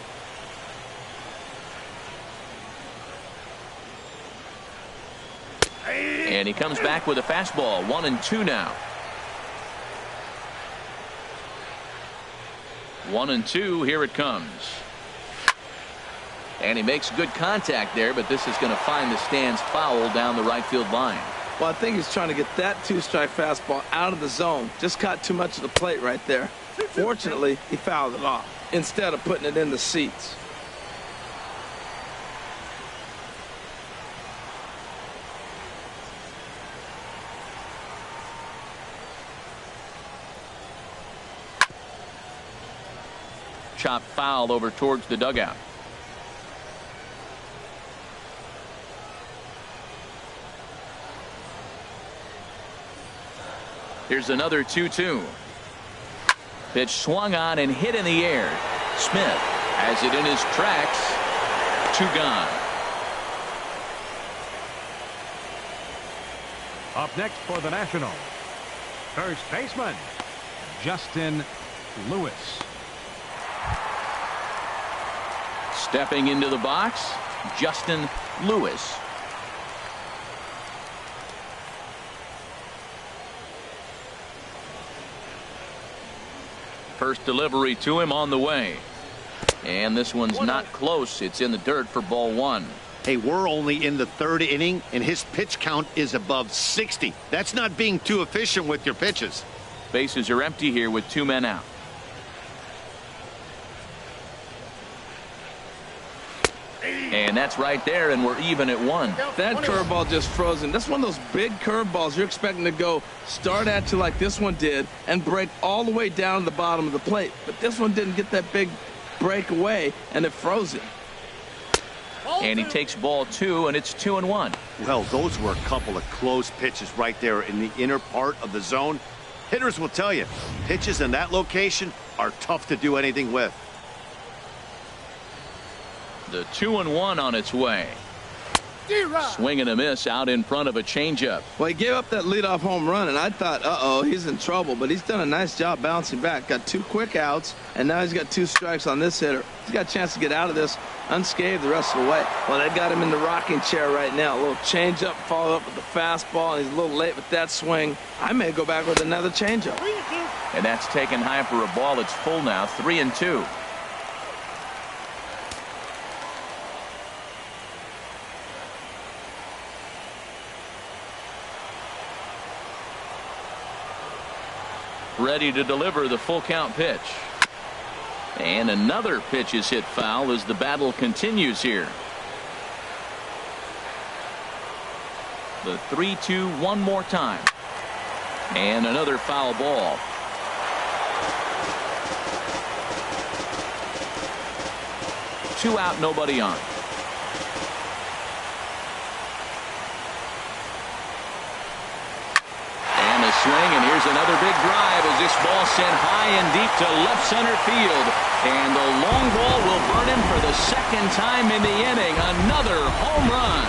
And he comes back with a fastball. 1-2 now. 1-2. Here it comes. And he makes good contact there, but this is going to find the stands foul down the right field line. Well, I think he's trying to get that 2-strike fastball out of the zone. Just caught too much of the plate right there. Fortunately, he fouled it off instead of putting it in the seats. Chopped foul over towards the dugout. Here's another 2-2. Pitch swung on and hit in the air. Smith has it in his tracks. 2 gone. Up next for the Nationals, first baseman Justin Lewis. Stepping into the box, Justin Lewis. First delivery to him on the way. And this one's not close. It's in the dirt for ball 1. Hey, we're only in the 3rd inning, and his pitch count is above 60. That's not being too efficient with your pitches. Bases are empty here with 2 men out. And that's right there, and we're even at 1. That curveball just frozen. That's one of those big curveballs you're expecting to go start at you like this one did and break all the way down to the bottom of the plate. But this one didn't get that big break away, and it froze it. And he takes ball 2, and it's 2-1. Well, those were a couple of close pitches right there in the inner part of the zone. Hitters will tell you, pitches in that location are tough to do anything with. The 2-1 on its way. Swing and a miss out in front of a changeup. Well, he gave up that leadoff home run, and I thought, uh-oh, he's in trouble. But he's done a nice job bouncing back. Got 2 quick outs, and now he's got 2 strikes on this hitter. He's got a chance to get out of this unscathed the rest of the way. Well, they got him in the rocking chair right now. A little changeup, followed up with the fastball, and he's a little late with that swing. I may go back with another changeup. And that's taken high for a ball. It's full now, 3-2. Ready to deliver the full count pitch. And another pitch is hit foul as the battle continues here. The 3-2 one more time. And another foul ball. Two out, nobody on. Swing, and here's another big drive as this ball sent high and deep to left center field, and the long ball will burn him for the 2nd time in the inning. Another home run.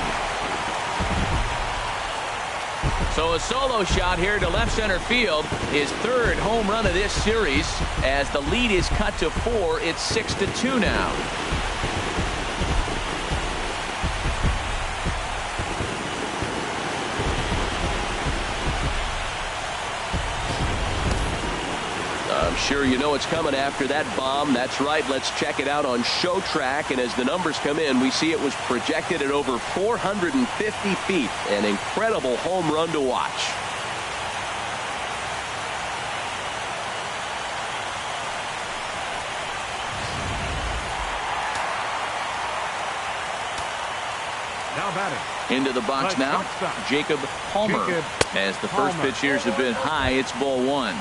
So a solo shot here to left center field, his 3rd home run of this series. As the lead is cut to 4, it's 6-2 now. Sure, you know what's coming after that bomb. That's right. Let's check it out on ShowTrack. And as the numbers come in, we see it was projected at over 450 feet. An incredible home run to watch. Now batting. Into the box now, Jacob Palmer. As the first pitch here is a bit high, it's ball 1.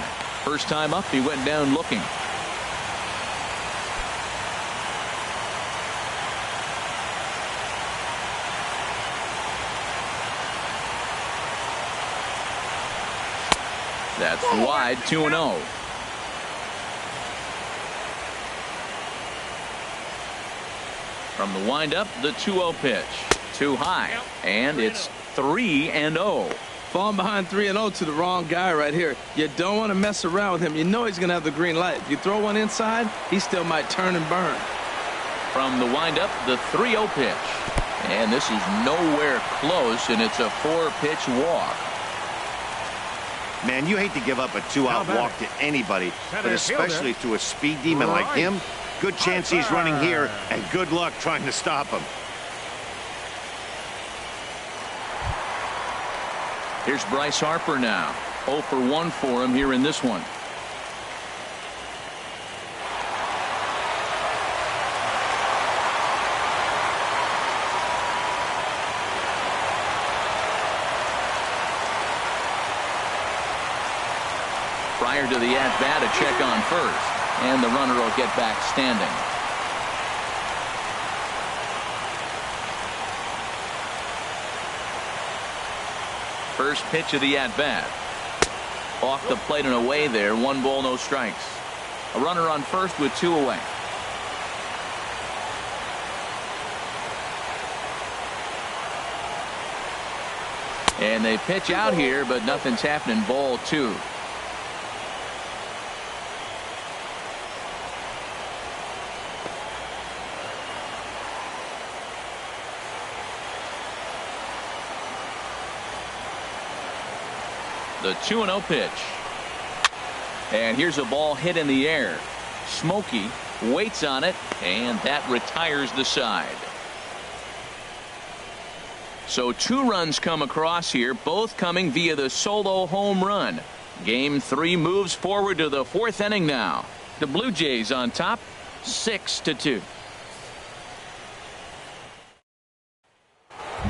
First time up, he went down looking. That's wide, 2-0. From the windup, the 2-0 pitch. Too high, and it's 3-0. Falling behind 3-0 to the wrong guy right here. You don't want to mess around with him. You know he's going to have the green light. If you throw one inside, he still might turn and burn. From the windup, the 3-0 pitch. And this is nowhere close, and it's a 4-pitch walk. Man, you hate to give up a 2-out walk to anybody, but especially to a speed demon like him. Good chance he's running here, and good luck trying to stop him. Here's Bryce Harper now. 0 for 1 for him here in this one. Prior to the at-bat, a check on first, and the runner will get back standing. First pitch of the at-bat. Off the plate and away there. 1 ball, no strikes. A runner on first with 2 away. And they pitch out here, but nothing's happening. Ball 2. The 2-0 pitch. And here's a ball hit in the air. Smokey waits on it, and that retires the side. So 2 runs come across here, both coming via the solo home run. Game 3 moves forward to the 4th inning now. The Blue Jays on top, 6-2.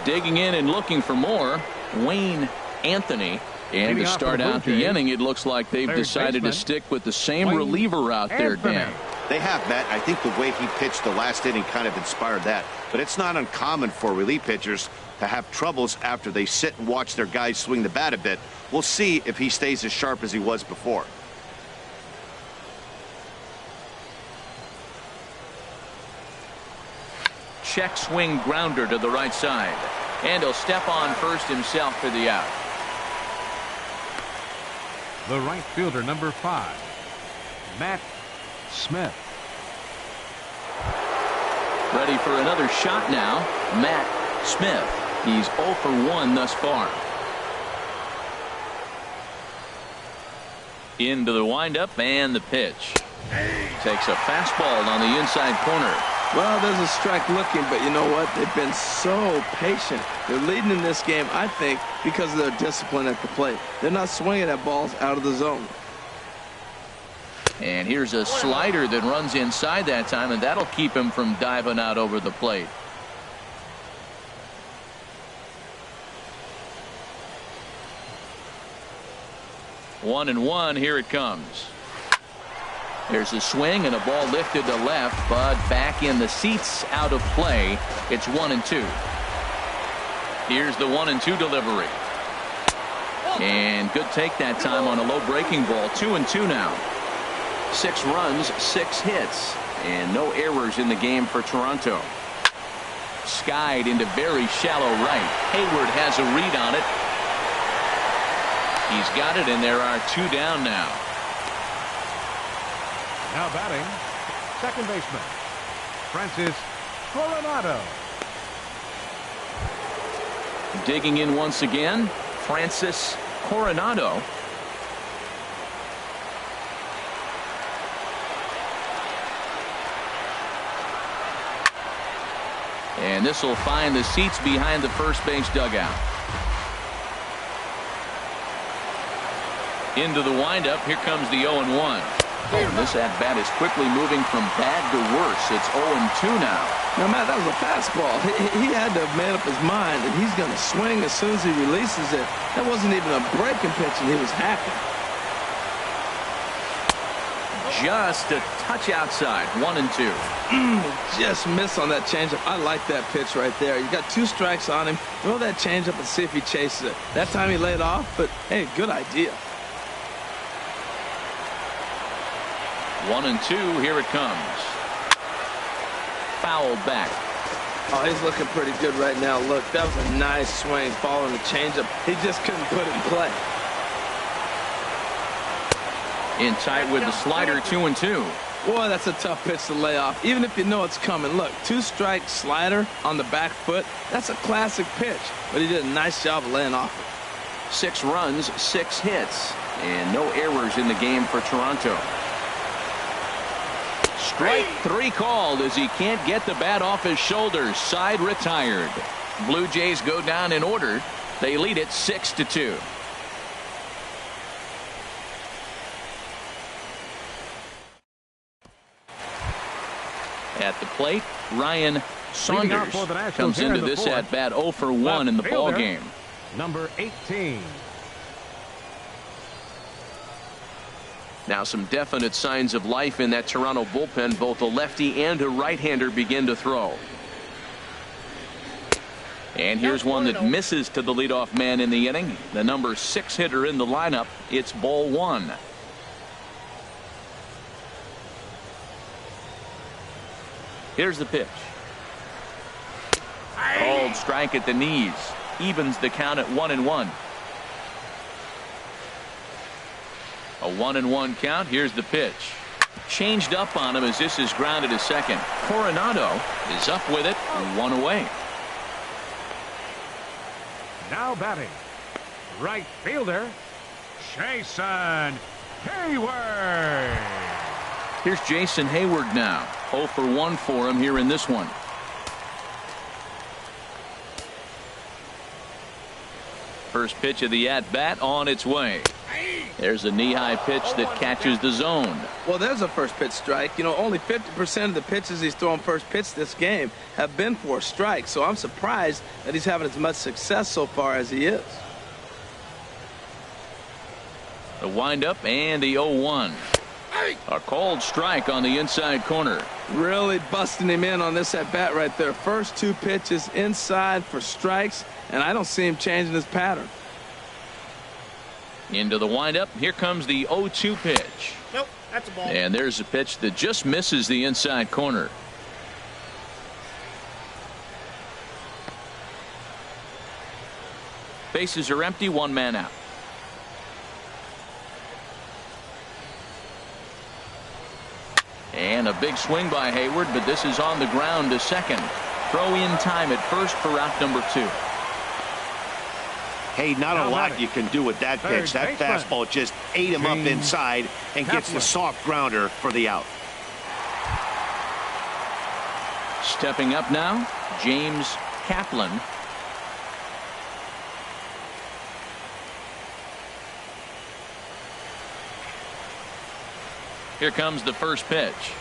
Digging in and looking for more, Wayne Anthony. And to start out the inning, it looks like they've decided to stick with the same reliever out there, Dan. They have, Matt. I think the way he pitched the last inning kind of inspired that. But it's not uncommon for relief pitchers to have troubles after they sit and watch their guys swing the bat a bit. We'll see if he stays as sharp as he was before. Check swing grounder to the right side. And he'll step on first himself for the out. The right fielder, number 5, Matt Smith. Ready for another shot now, Matt Smith. He's 0 for 1 thus far. Into the windup and the pitch. Takes a fastball on the inside corner. Well, there's a strike looking, but you know what? They've been so patient. They're leading in this game, I think, because of their discipline at the plate. They're not swinging at balls out of the zone. And here's a slider that runs inside that time, and that'll keep him from diving out over the plate. One and one, here it comes. There's a swing and a ball lifted to left, but back in the seats, out of play. It's 1-2. Here's the 1-2 delivery. And good take that time on a low breaking ball. 2-2 now. 6 runs, 6 hits, and no errors in the game for Toronto. Skied into very shallow right. Hayward has a read on it. He's got it, and there are 2 down now. Now batting, second baseman, Francis Coronado. Digging in once again, Francis Coronado. And this will find the seats behind the first base dugout. Into the windup, here comes the 0-1. And this at-bat is quickly moving from bad to worse. It's 0-2 now. Now, Matt, that was a fastball. He had to have made up his mind that he's going to swing as soon as he releases it. That wasn't even a breaking pitch, and he was hacking. Just a touch outside. 1-2. Just miss on that changeup. I like that pitch right there. You got 2 strikes on him. Throw that changeup and see if he chases it. That time he laid off, but hey, good idea. 1-2, here it comes. Fouled back. Oh, he's looking pretty good right now. Look, that was a nice swing following the changeup. He just couldn't put it in play. In tight with the slider, 2-2. Boy, that's a tough pitch to lay off, even if you know it's coming. Look, 2-strike slider on the back foot. That's a classic pitch, but he did a nice job of laying off it. 6 runs, 6 hits, and no errors in the game for Toronto. Strike 3 called as he can't get the bat off his shoulders. Side retired. Blue Jays go down in order. They lead it 6-2. At the plate, Ryan Saunders comes into this at bat 0 for 1 in the ball game. Number 18. Now some definite signs of life in that Toronto bullpen. Both a lefty and a right-hander begin to throw. And here's one that misses to the leadoff man in the inning. The number 6 hitter in the lineup. It's ball 1. Here's the pitch. Called strike at the knees. Evens the count at 1-1. A 1-1 count. Here's the pitch. Changed up on him as this is grounded to second. Coronado is up with it. 1 away. Now batting, right fielder, Jason Heyward. Here's Jason Heyward now. 0 for 1 for him here in this one. First pitch of the at-bat on its way. There's a knee-high pitch that catches the zone. Well, there's a first pitch strike. You know, only 50% of the pitches he's thrown first pitch this game have been for a strike. So I'm surprised that he's having as much success so far as he is. The windup and the 0-1. A called strike on the inside corner. Really busting him in on this at bat right there. First 2 pitches inside for strikes, and I don't see him changing his pattern. Into the windup. Here comes the 0-2 pitch. Nope, that's a ball. And there's a pitch that just misses the inside corner. Bases are empty. 1 man out. And a big swing by Heyward, but this is on the ground to second. Throw in time at first for out number 2. Hey, not a lot you can do with that pitch. That fastball just ate him up inside and gets the soft grounder for the out. Stepping up now, James Kaplan. Here comes the first pitch.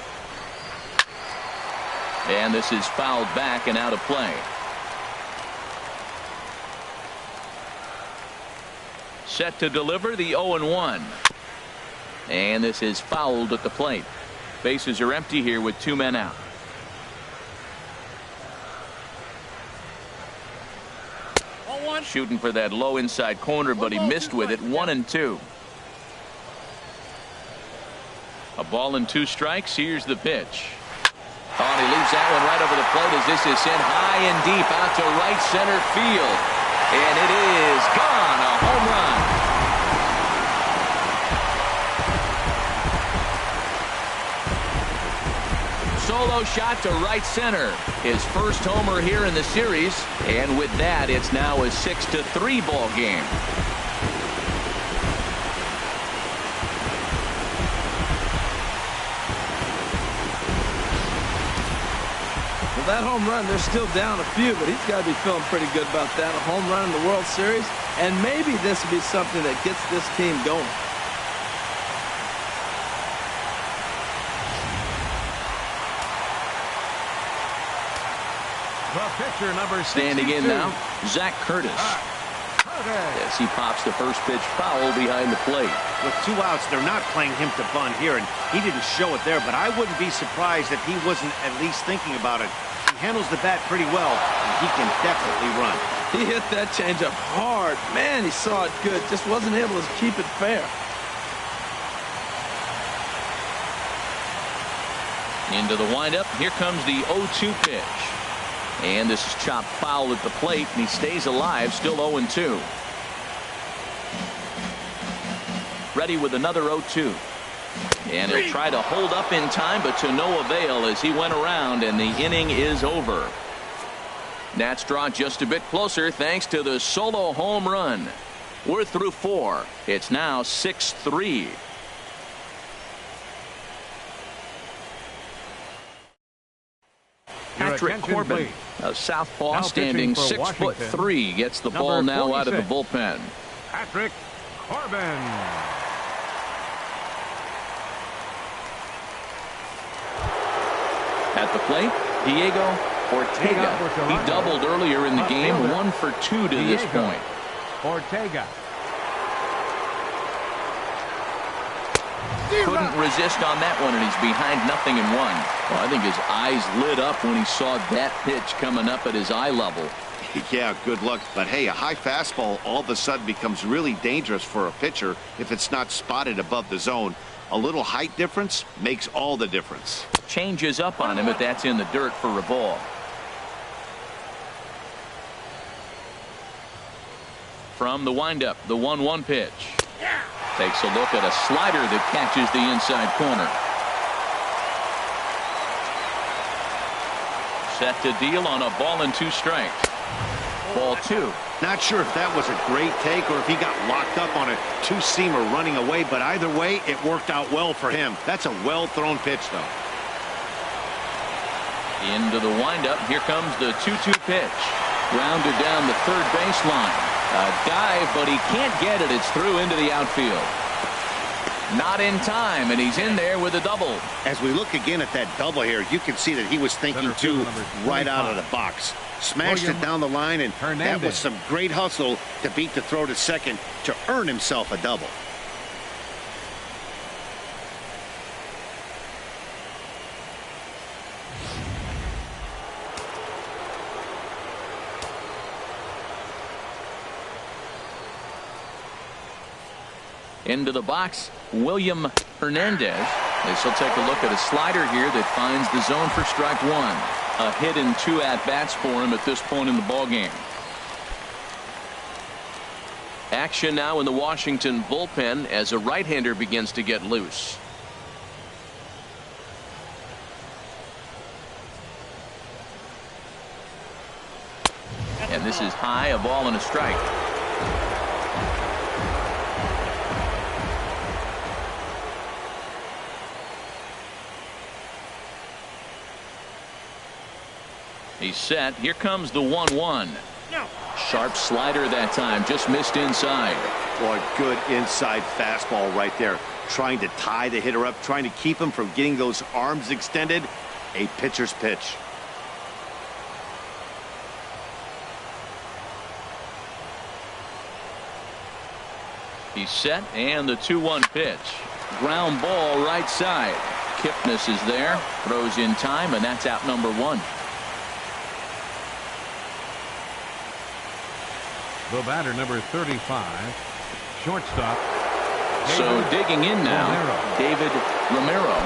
And this is fouled back and out of play. Set to deliver the 0-1. And this is fouled at the plate. Bases are empty here with 2 men out. Shooting for that low inside corner, but he missed with it. 1-2. A ball and 2 strikes. Here's the pitch. Oh, and he leaves that one right over the plate as this is sent high and deep out to right center field. And it is gone. A home run. Solo shot to right center. His first homer here in the series. And with that, it's now a 6-3 ball game. That home run, they're still down a few, but he's got to be feeling pretty good about that. A home run in the World Series, and maybe this will be something that gets this team going. The pitcher, number 62. Standing in now, Zach Curtis. As he pops the first pitch foul behind the plate. With 2 outs, they're not playing him to bunt here, and he didn't show it there, but I wouldn't be surprised if he wasn't at least thinking about it. He handles the bat pretty well, and he can definitely run. He hit that changeup hard. Man, he saw it good. Just wasn't able to keep it fair. Into the windup. Here comes the 0-2 pitch. And this is chopped foul at the plate, and he stays alive, still 0-2. Ready with another 0-2. And he'll try to hold up in time, but to no avail as he went around, and the inning is over. Nats draw just a bit closer thanks to the solo home run. We're through 4. It's now 6-3. Patrick Corbin, a southpaw, standing 6'3", gets the ball now out of the bullpen. Patrick Corbin. At the plate, Diego Ortega. He doubled earlier in the game, 1 for 2 to this point. Ortega. Couldn't resist on that one, and he's behind 0-1. Well, I think his eyes lit up when he saw that pitch coming up at his eye level. Yeah, good luck. But hey, a high fastball all of a sudden becomes really dangerous for a pitcher if it's not spotted above the zone. A little height difference makes all the difference. Changes up on him, but that's in the dirt for a ball. From the windup, the 1-1 pitch. Takes a look at a slider that catches the inside corner. Set to deal on a ball and 2 strikes. Ball 2. Not sure if that was a great take or if he got locked up on a 2-seamer running away, but either way, it worked out well for him. That's a well-thrown pitch, though. Into the windup. Here comes the 2-2 pitch. Grounded down the third baseline. A dive, but he can't get it. It's through into the outfield. Not in time, and he's in there with a double. As we look again at that double here, you can see that he was thinking too right out of the box. Smashed it down the line, and that was some great hustle to beat the throw to second to earn himself a double. Into the box, William Hernandez. This will take a look at a slider here that finds the zone for strike 1. A hit and 2 at-bats for him at this point in the ballgame. Action now in the Washington bullpen as a right-hander begins to get loose. And this is high, a ball and a strike. He's set. Here comes the 1-1. Sharp slider that time. Just missed inside. Boy, good inside fastball right there. Trying to tie the hitter up. Trying to keep him from getting those arms extended. A pitcher's pitch. He's set. And the 2-1 pitch. Ground ball right side. Kipnis is there. Throws in time, and that's out number 1. The batter, number 35, shortstop. So digging in now, David Romero.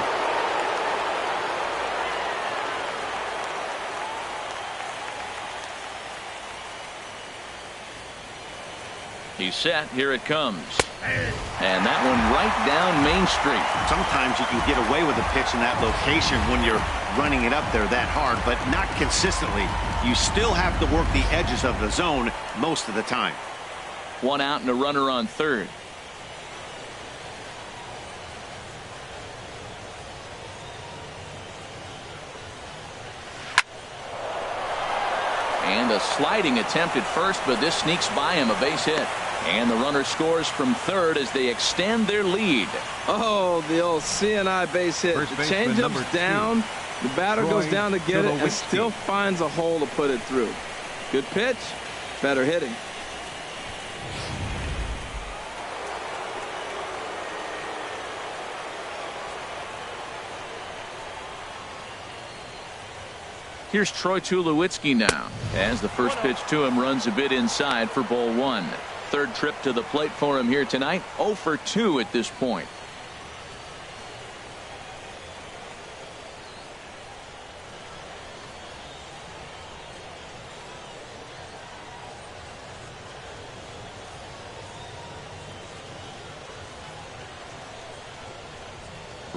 He's set. Here it comes. And that one right down Main Street. Sometimes you can get away with a pitch in that location when you're running it up there that hard, but not consistently. You still have to work the edges of the zone most of the time. 1 out and a runner on third. And a sliding attempt at first, but this sneaks by him, a base hit. And the runner scores from third as they extend their lead. Oh, the old CNI base hit. The changeup's down. The batter goes down to get it and still finds a hole to put it through. Good pitch. Better hitting. Here's Troy Tulowitzki now as the first pitch to him runs a bit inside for ball 1. Third trip to the plate for him here tonight. 0 for 2 at this point.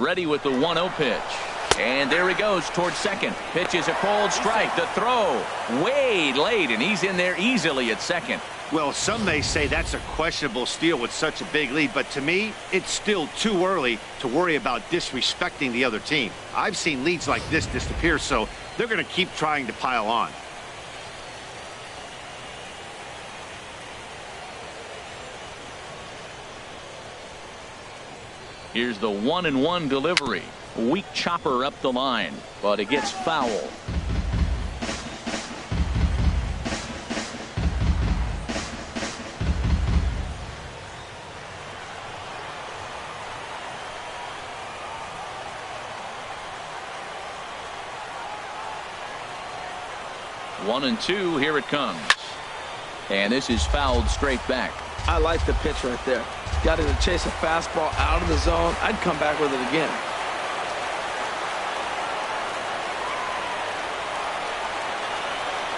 Ready with the 1-0 pitch. And there he goes towards second. Pitch is a cold strike. The throw way late, and he's in there easily at second. Well, some may say that's a questionable steal with such a big lead, but to me, it's still too early to worry about disrespecting the other team. I've seen leads like this disappear, so they're going to keep trying to pile on. Here's the 1-1 delivery. Weak chopper up the line, but it gets foul. One and two, here it comes. And this is fouled straight back. I like the pitch right there. Got him to chase a fastball out of the zone. I'd come back with it again.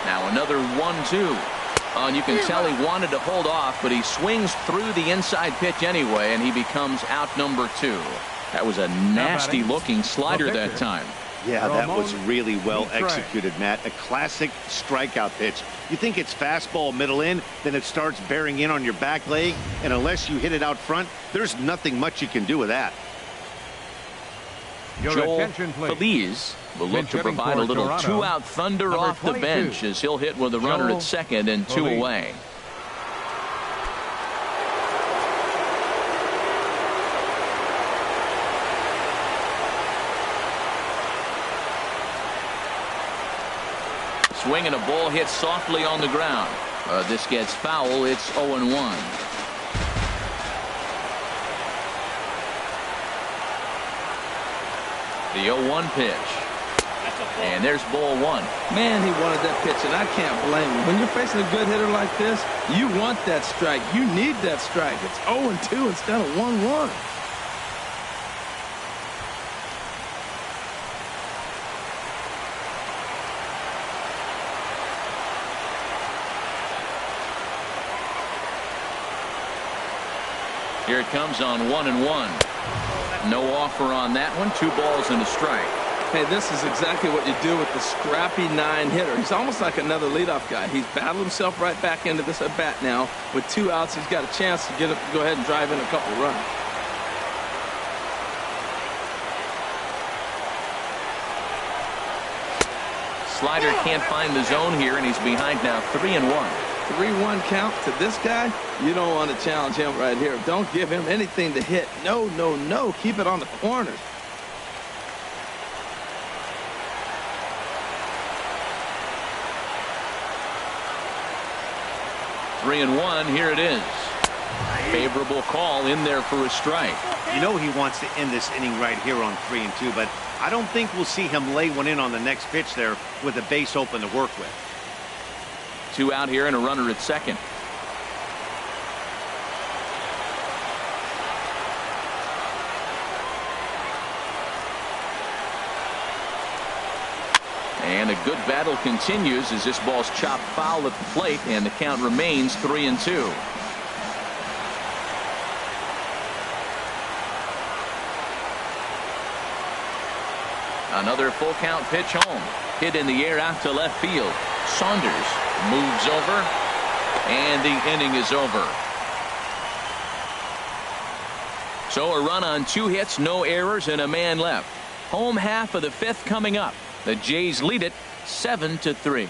Now another 1-2. And you can tell he wanted to hold off, but he swings through the inside pitch anyway, and he becomes out number 2. That was a nasty looking slider that time. Yeah, that was really well executed, Matt. A classic strikeout pitch. You think it's fastball middle in, then it starts bearing in on your back leg, and unless you hit it out front, there's nothing much you can do with that. Joel Feliz will look to provide a little 2-out thunder off the bench as he'll hit with a runner at second and 2 away. Swing and a ball hit softly on the ground. This gets foul. It's 0-1. The 0-1 pitch. And there's ball 1. Man, he wanted that pitch, and I can't blame him. When you're facing a good hitter like this, you want that strike. You need that strike. It's 0-2 instead of 1-1. Here it comes on 1-1. No offer on that one. 2 balls and a strike. Hey, this is exactly what you do with the scrappy 9 hitter. He's almost like another leadoff guy. He's battled himself right back into this at bat now. With 2 outs, he's got a chance to go ahead and drive in a couple runs. Slider can't find the zone here, and he's behind now 3-1. 3-1 count to this guy. You don't want to challenge him right here. Don't give him anything to hit. No, no, no. Keep it on the corners. Three and 1. Here it is. Favorable call in there for a strike. You know he wants to end this inning right here on 3-2, but I don't think we'll see him lay one in on the next pitch there with a base open to work with. 2 out here and a runner at second. And a good battle continues as this ball's chopped foul at the plate, and the count remains 3-2. Another full count pitch home. Hit in the air out to left field. Saunders moves over, and the inning is over. So a run on 2 hits, no errors, and a man left. Home half of the 5th coming up. The Jays lead it 7-3.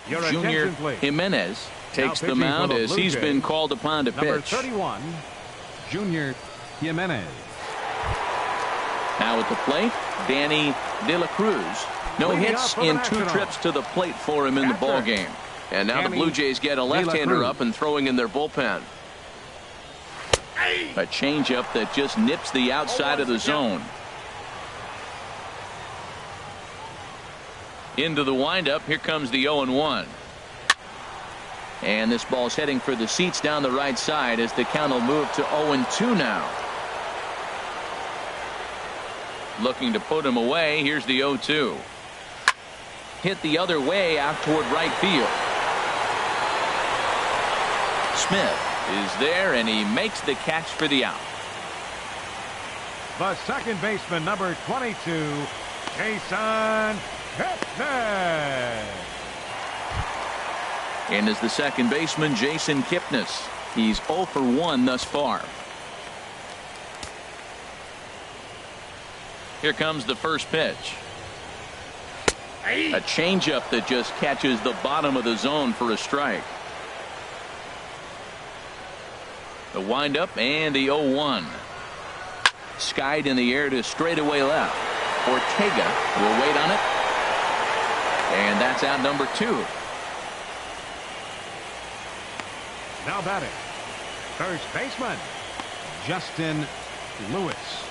Junior Jimenez takes the mound as he's been called upon to pitch. Number 31, Junior Jimenez. Now at the plate, Danny De La Cruz. No hits in 2 trips to the plate for him in the ball game. And now the Blue Jays get a left-hander up and throwing in their bullpen. A changeup that just nips the outside of the zone. Into the windup. Here comes the 0-1. And this ball's heading for the seats down the right side as the count will move to 0-2 now. Looking to put him away. Here's the 0-2. Hit the other way out toward right field. Smith is there, and he makes the catch for the out. The second baseman, number 22, Jason Kipnis. And as the second baseman, Jason Kipnis. He's 0 for 1 thus far. Here comes the first pitch. A changeup that just catches the bottom of the zone for a strike. The windup and the 0-1. Skied in the air to straightaway left. Ortega will wait on it. And that's out number 2. Now batting, first baseman, Justin Lewis.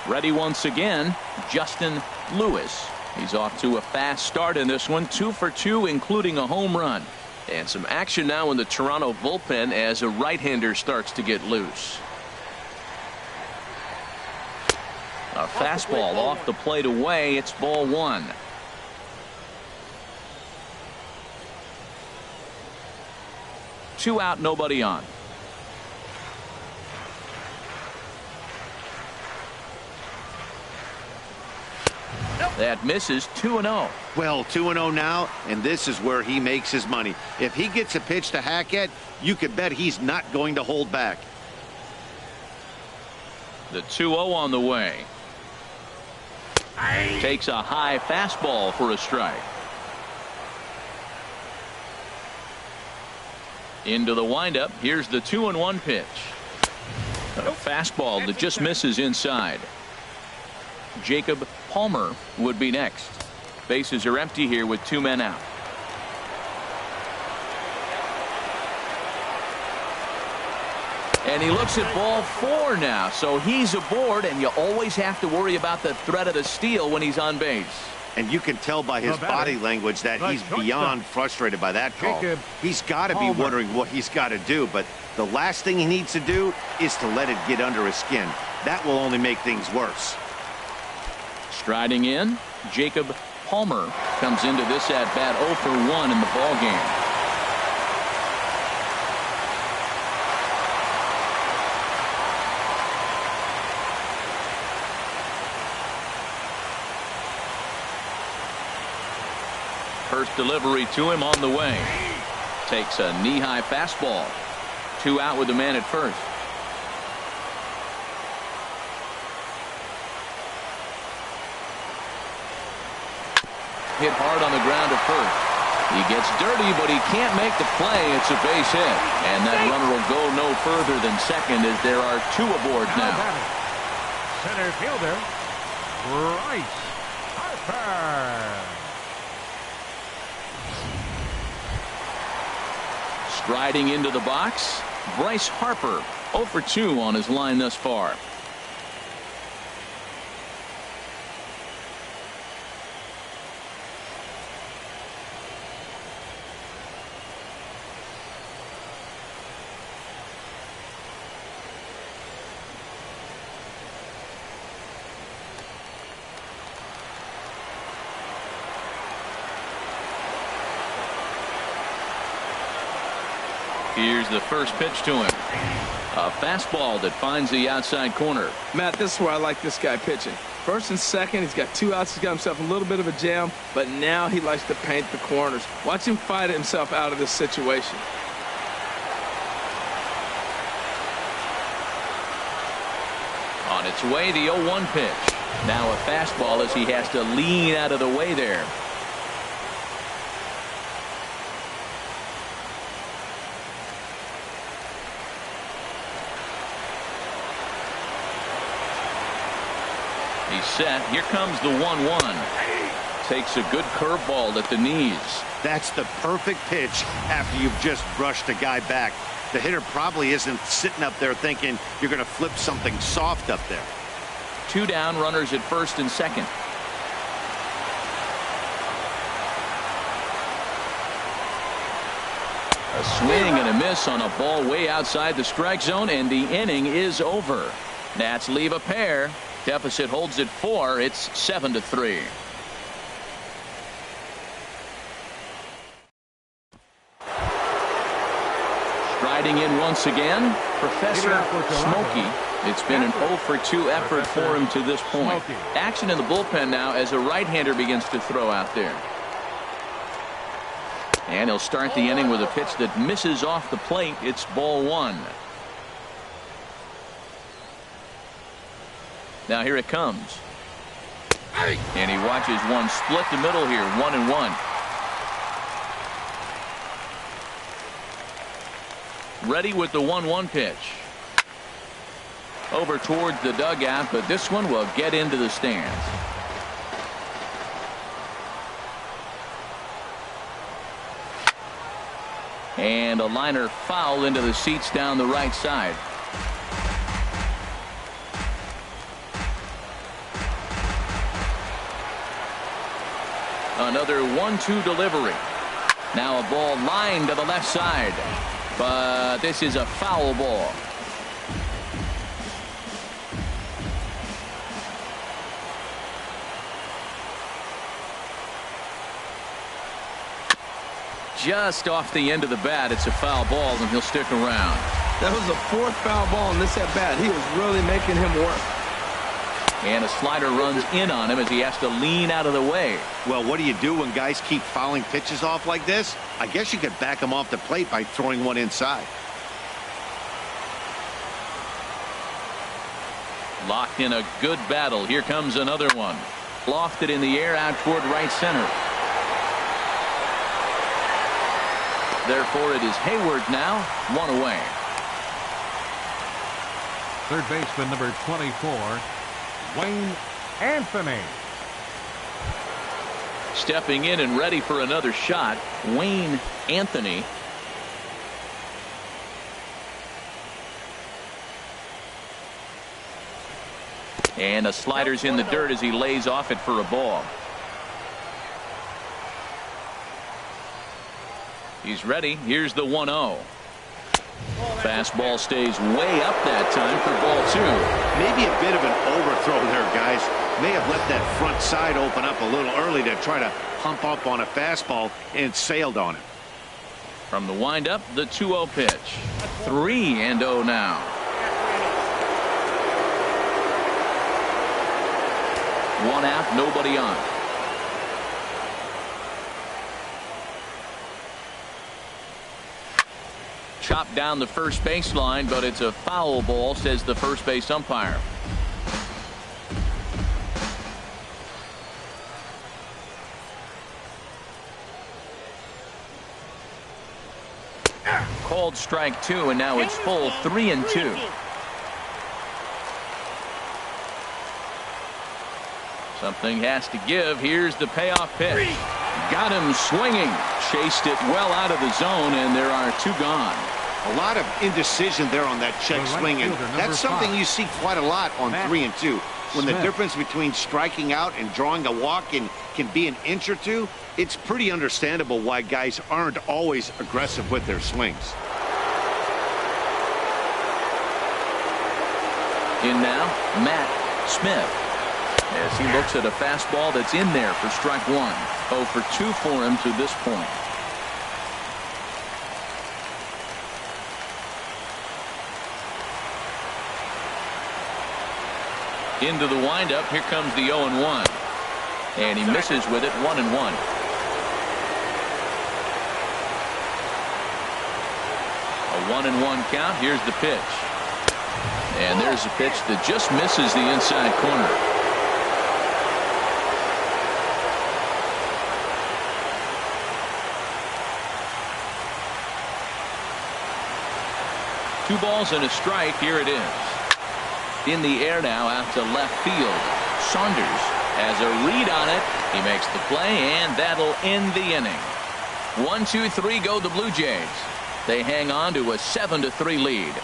Ready once again, Justin Lewis. He's off to a fast start in this one, 2 for 2, including a home run. And some action now in the Toronto bullpen as a right-hander starts to get loose. A fastball off the plate away. It's ball 1. Two out, nobody on. That misses. 2-0. Well, 2-0 now, and this is where he makes his money. If he gets a pitch to hack at, you can bet he's not going to hold back. The 2-0 on the way. Takes a high fastball for a strike. Into the windup. Here's the 2-1 pitch. A fastball that just misses inside. Jacob Palmer would be next. Bases are empty here with 2 men out. And he looks at ball 4 now, so he's aboard, and you always have to worry about the threat of the steal when he's on base. And you can tell by his body language that he's beyond frustrated by that call. He's got to be wondering what he's got to do, but the last thing he needs to do is to let it get under his skin. That will only make things worse. Striding in, Jacob Palmer comes into this at bat 0 for 1 in the ball game. First delivery to him on the way. Takes a knee-high fastball. 2 out with the man at first. Hit hard on the ground to first. He gets dirty, but he can't make the play. It's a base hit. And that runner will go no further than second as there are 2 aboard now. Center fielder, Bryce Harper. Striding into the box, Bryce Harper, 0 for 2 on his line thus far. Here's the first pitch to him. A fastball that finds the outside corner. Matt, this is where I like this guy pitching. First and second, he's got 2 outs. He's got himself a little bit of a jam, but now he likes to paint the corners. Watch him fight himself out of this situation. On its way, the 0-1 pitch. Now a fastball as he has to lean out of the way there. He's set. Here comes the 1-1. Takes a good curveball at the knees. That's the perfect pitch after you've just brushed a guy back. The hitter probably isn't sitting up there thinking you're going to flip something soft up there. 2 down, runners at first and second. A swing and a miss on a ball way outside the strike zone, and the inning is over. Nats leave a pair. Deficit holds at 4. It's 7-3. Riding in once again, Professor Smokey. It's been an 0 for 2 effort for him to this point. Action in the bullpen now as a right-hander begins to throw out there. And he'll start the inning with a pitch that misses off the plate. It's ball 1. Now here it comes. And he watches one split the middle here, 1-1. Ready with the 1-1 pitch. Over towards the dugout, but this one will get into the stands. And a liner foul into the seats down the right side. Another 1-2 delivery. Now a ball lined to the left side. But this is a foul ball. Just off the end of the bat. It's a foul ball, and he'll stick around. That was the 4th foul ball in this at-bat. He was really making him work. And a slider runs in on him as he has to lean out of the way. Well, what do you do when guys keep fouling pitches off like this? I guess you could back them off the plate by throwing one inside. Locked in a good battle. Here comes another one. Lofted in the air out toward right center. Therefore, it is Hayward now, 1 away. Third baseman number 24, Wayne Anthony. Stepping in and ready for another shot, Wayne Anthony. And a slider's in the dirt as he lays off it for a ball. He's ready. Here's the 1-0. Fastball stays way up that time for ball 2. Maybe a bit of an overthrow there, guys. May have left that front side open up a little early to try to pump up on a fastball and sailed on it. From the windup, the 2-0 pitch. 3-0 now. One out, nobody on. Chopped down the first baseline, but it's a foul ball, says the first base umpire. Called strike 2, and now it's full 3-2. Something has to give. Here's the payoff pitch. Got him swinging. Chased it well out of the zone, and there are 2 gone. A lot of indecision there on that check swing, and that's something you see quite a lot on 3-2. When the difference between striking out and drawing a walk can be an inch or two, it's pretty understandable why guys aren't always aggressive with their swings. In now, Matt Smith. As he looks at a fastball that's in there for strike 1. 0 for 2 for him to this point. Into the windup. Here comes the 0-1. And he misses with it. 1-1. A 1-1 count. Here's the pitch. And there's a pitch that just misses the inside corner. Two balls and a strike. Here it is. In the air now out to left field. Saunders has a read on it. He makes the play, and that'll end the inning. 1-2-3 go the Blue Jays. They hang on to a 7-3 lead.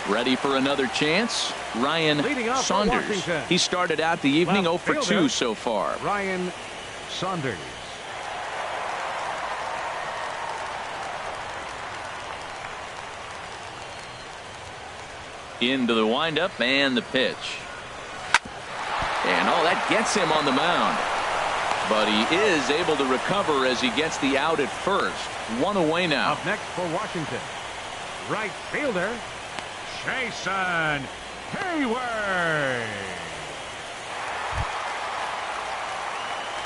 Ready for another chance? Ryan Saunders. He started out the evening 0 for 2 so far. Ryan Saunders. Into the windup and the pitch. And that gets him on the mound. But he is able to recover as he gets the out at first. One away now. Up next for Washington, right fielder Jason Heyward.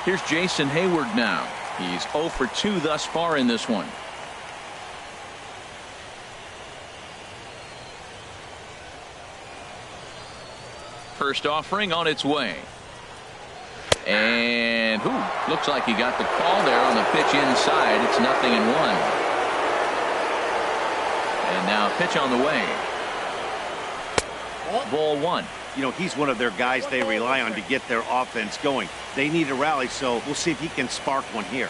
Here's Jason Heyward now. He's 0 for 2 thus far in this one. First offering on its way. And looks like he got the call there on the pitch inside. It's 0-1. And now pitch on the way. Ball 1. You know, he's one of their guys they rely on to get their offense going. They need a rally, so we'll see if he can spark one here.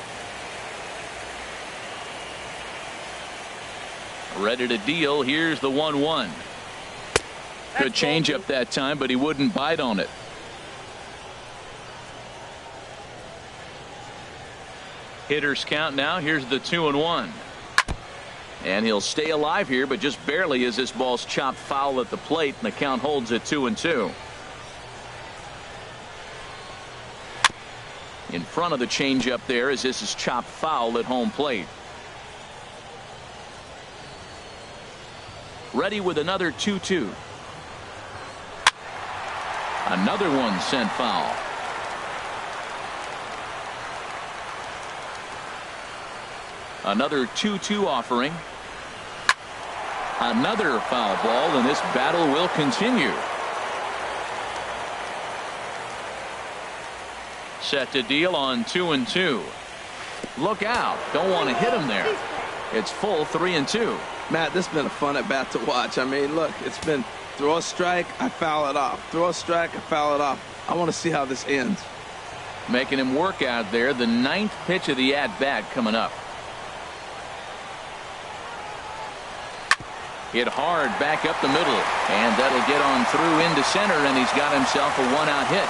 Ready to deal. Here's the 1-1. Good changeup that time, but he wouldn't bite on it. Hitters count now. Here's the 2-1. And he'll stay alive here, but just barely as this ball's chopped foul at the plate, and the count holds at 2-2. In front of the changeup there as this is chopped foul at home plate. Ready with another 2-2. Another one sent foul. Another 2-2 offering. Another foul ball, and this battle will continue. Set to deal on 2-2. Look out. Don't want to hit him there. It's full 3-2. Matt, this has been a fun at bat to watch. I mean, look, it's been throw a strike, I foul it off. Throw a strike, I foul it off. I want to see how this ends. Making him work out there. The 9th pitch of the at-bat coming up. Hit hard back up the middle, and that'll get on through into center, and he's got himself a 1-out hit.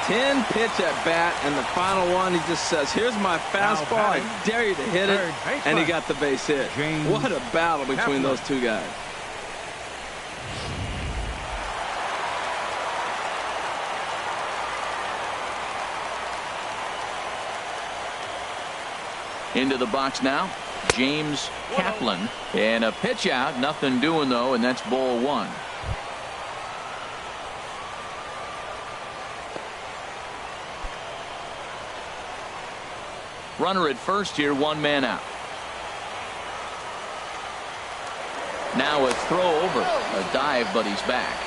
10 pitch at bat, and the final one, he just says, here's my fastball, I dare you to hit it, and he got the base hit. What a battle between those two guys. Into the box now, James Kaplan, and a pitch out, nothing doing though, and that's ball 1. Runner at first here, 1 man out. Now a throw over, a dive, but he's back.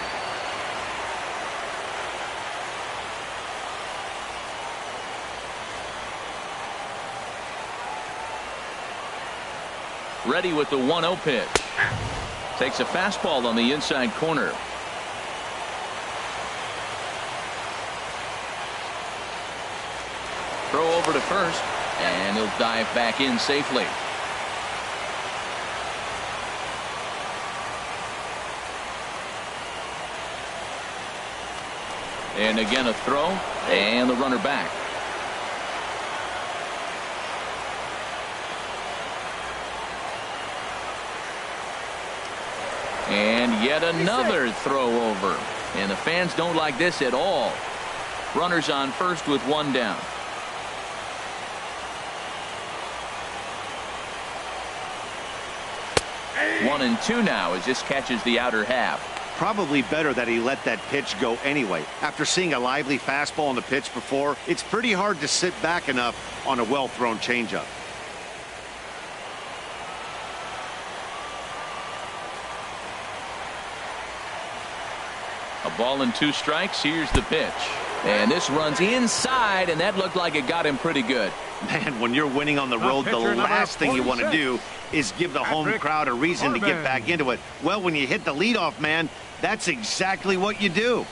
Ready with the 1-0 pitch. Takes a fastball on the inside corner. Throw over to first, and he'll dive back in safely. And again a throw, and the runner back. And yet another throw over. And the fans don't like this at all. Runners on first with 1 down. 1-2 now as this catches the outer half. Probably better that he let that pitch go anyway. After seeing a lively fastball on the pitch before, it's pretty hard to sit back enough on a well-thrown changeup. A ball and 2 strikes. Here's the pitch. And this runs inside, and that looked like it got him pretty good. Man, when you're winning on the road, the last thing you want to do is give the home crowd a reason to get back into it. Well, when you hit the leadoff man, that's exactly what you do.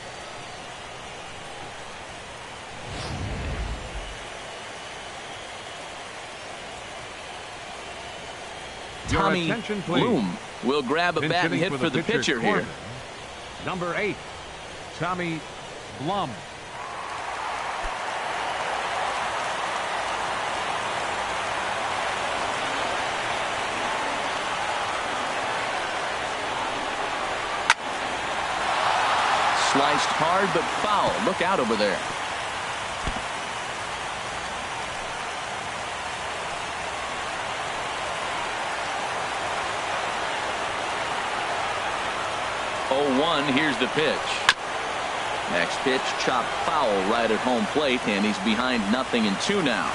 Tommy Bloom will grab a bat and hit for the pitcher here. Number 8, Tommy Blum. Sliced hard but foul. Look out over there. 0-1. Here's the pitch. Next pitch, chopped foul right at home plate, and he's behind 0-2 now.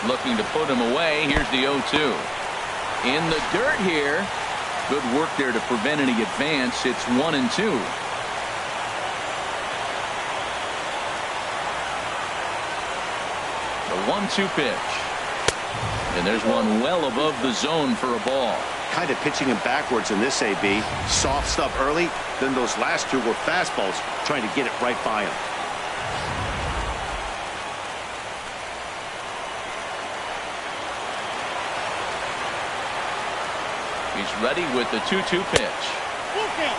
Looking to put him away. Here's the 0-2. In the dirt here. Good work there to prevent any advance. It's 1-2. The 1-2 pitch. And there's one well above the zone for a ball. Kind of pitching him backwards in this, AB. Soft stuff early, then those last two were fastballs, trying to get it right by him. He's ready with the 2-2 pitch.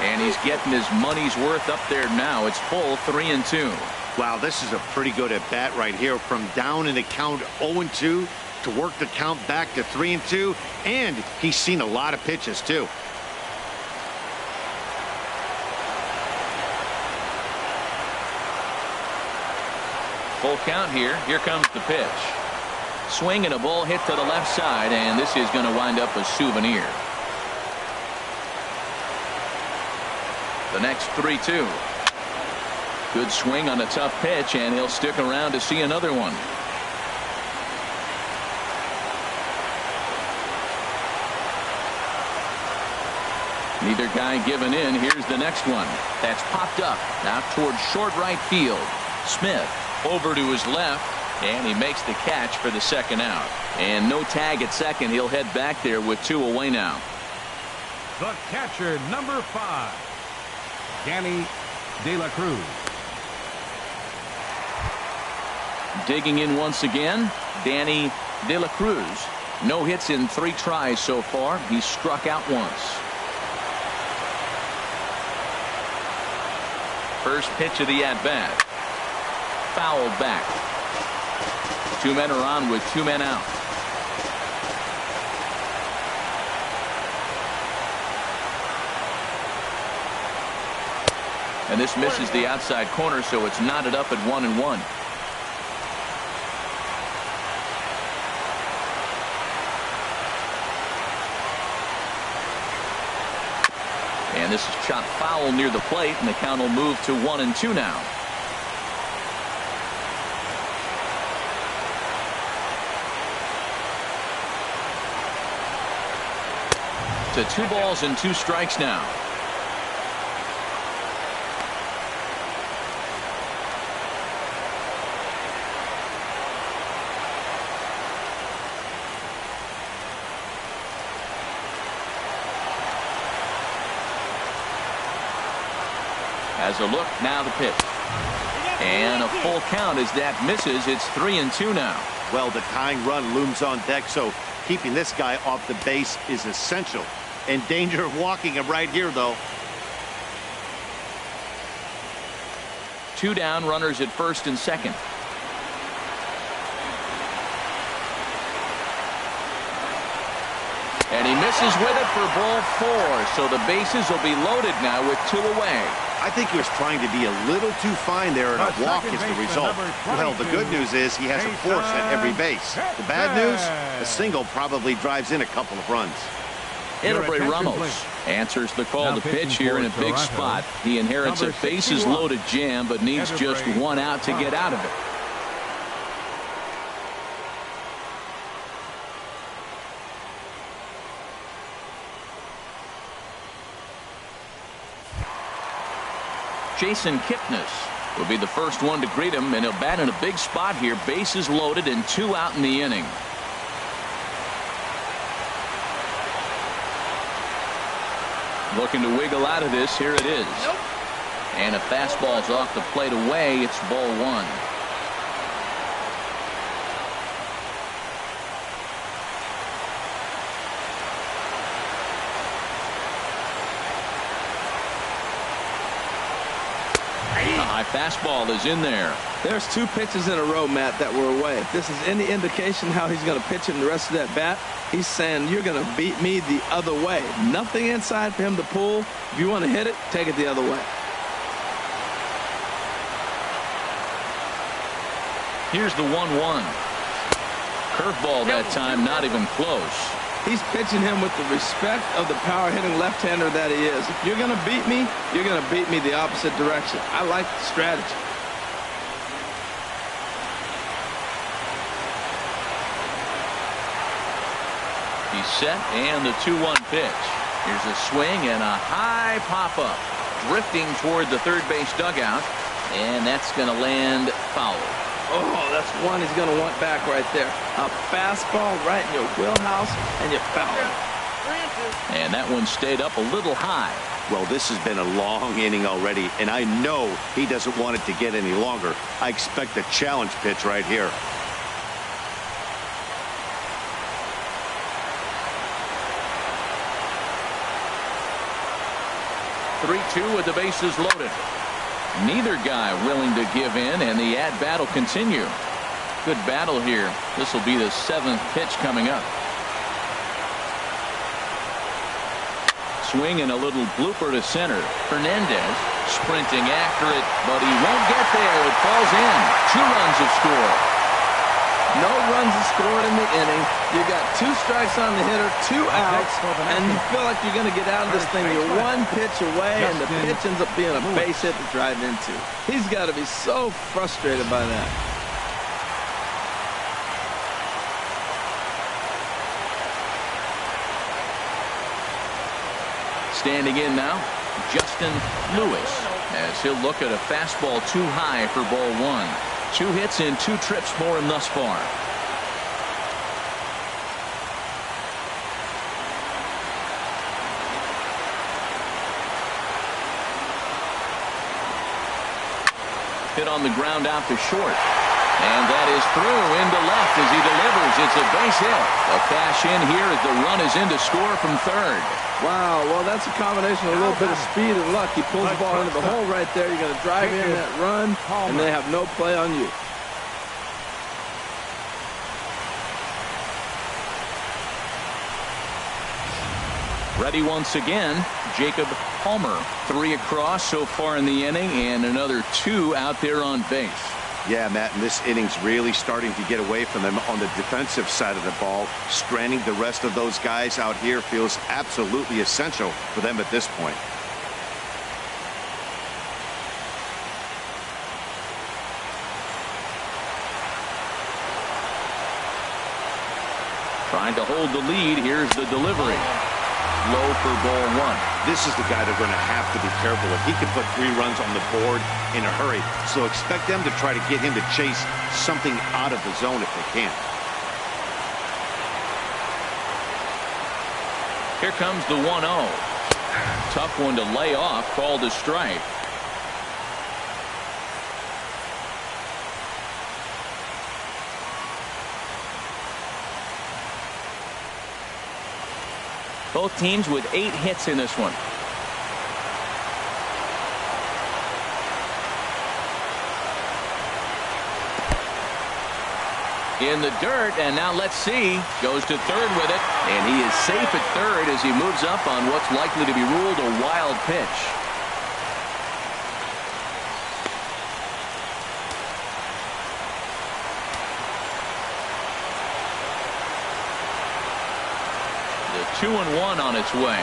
And he's getting his money's worth up there now. It's full 3-2. Wow, this is a pretty good at bat right here. From down in the count 0-2 to work the count back to 3-2. And he's seen a lot of pitches, too. Full count here. Here comes the pitch. Swing and a ball hit to the left side, and this is going to wind up a souvenir. The next 3-2. Good swing on a tough pitch, and he'll stick around to see another one. Neither guy giving in. Here's the next one. That's popped up out towards short right field. Smith over to his left, and he makes the catch for the second out. And no tag at second. He'll head back there with 2 away now. The catcher, number 5, Danny De La Cruz. Digging in once again, Danny De La Cruz. No hits in 3 tries so far. He's struck out once. First pitch of the at-bat. Fouled back. 2 men are on with 2 men out. And this misses the outside corner, so it's knotted up at 1-1. And this is chopped foul near the plate, and the count will move to 1-2 now. To 2 balls and 2 strikes now. As a look, now the pitch. And a full count as that misses. It's 3-2 now. Well, the tying run looms on deck, so keeping this guy off the base is essential. In danger of walking him right here, though. 2 down, runners at first and second. And he misses with it for ball 4. So the bases will be loaded now with 2 away. I think he was trying to be a little too fine there, and a walk is the result. Well, the good news is he has a force at every base. The bad news, a single probably drives in a couple of runs. Edubray Ramos answers the call to pitch here in a big spot. He inherits a bases loaded jam, but needs just 1 out to get out of it. Jason Kipnis will be the first one to greet him, and he'll bat in a big spot here. Bases loaded and 2 out in the inning. Looking to wiggle out of this. Here it is. And a fastball's off the plate away. It's ball 1. High fastball is in there. There's 2 pitches in a row, Matt, that were away. If this is any indication how he's going to pitch in the rest of that bat, he's saying you're going to beat me the other way. Nothing inside for him to pull. If you want to hit it, take it the other way. Here's the 1-1. Curveball that time, not even close. He's pitching him with the respect of the power-hitting left-hander that he is. If you're going to beat me, you're going to beat me the opposite direction. I like the strategy. He's set, and the 2-1 pitch. Here's a swing and a high pop-up. Drifting toward the third base dugout, and that's going to land foul. Oh, that's one he's going to want back right there. A fastball right in your wheelhouse, and you foul it. And that one stayed up a little high. Well, this has been a long inning already, and I know he doesn't want it to get any longer. I expect a challenge pitch right here. Three-two with the bases loaded. Neither guy willing to give in, and the at-bat will continue. Good battle here. This will be the 7th pitch coming up. Swing and a little blooper to center. Hernandez sprinting after it, but he won't get there. It falls in. 2 runs have scored. No runs are scored in the inning. You got 2 strikes on the hitter, 2 outs, and you feel like you're going to get out of this thing. You're 1 pitch away, and the pitch ends up being a base hit to drive into. He's got to be so frustrated by that. Standing in now, Justin Lewis, as he'll look at a fastball too high for ball 1. 2 hits in 2 trips for him thus far. Hit on the ground out to short. And that is through into left as he delivers. It's a base hit. A cash in here as the run is in to score from third. Wow, well, that's a combination of a little bit of speed and luck. He pulls the ball into the hole right there. You're going to drive in that run, and they have no play on you. Ready once again, Jacob Palmer. 3 across so far in the inning, and another 2 out there on base. Yeah, Matt, and this inning's really starting to get away from them on the defensive side of the ball. Stranding the rest of those guys out here feels absolutely essential for them at this point. Trying to hold the lead. Here's the delivery. Low for ball 1. This is the guy they're going to have to be careful with. He can put 3 runs on the board in a hurry, so expect them to try to get him to chase something out of the zone if they can. Here comes the 1-0. Tough one to lay off, called a strike. Both teams with 8 hits in this one. In the dirt, and now let's see. Goes to third with it, and he is safe at third as he moves up on what's likely to be ruled a wild pitch. The 2-1 on its way.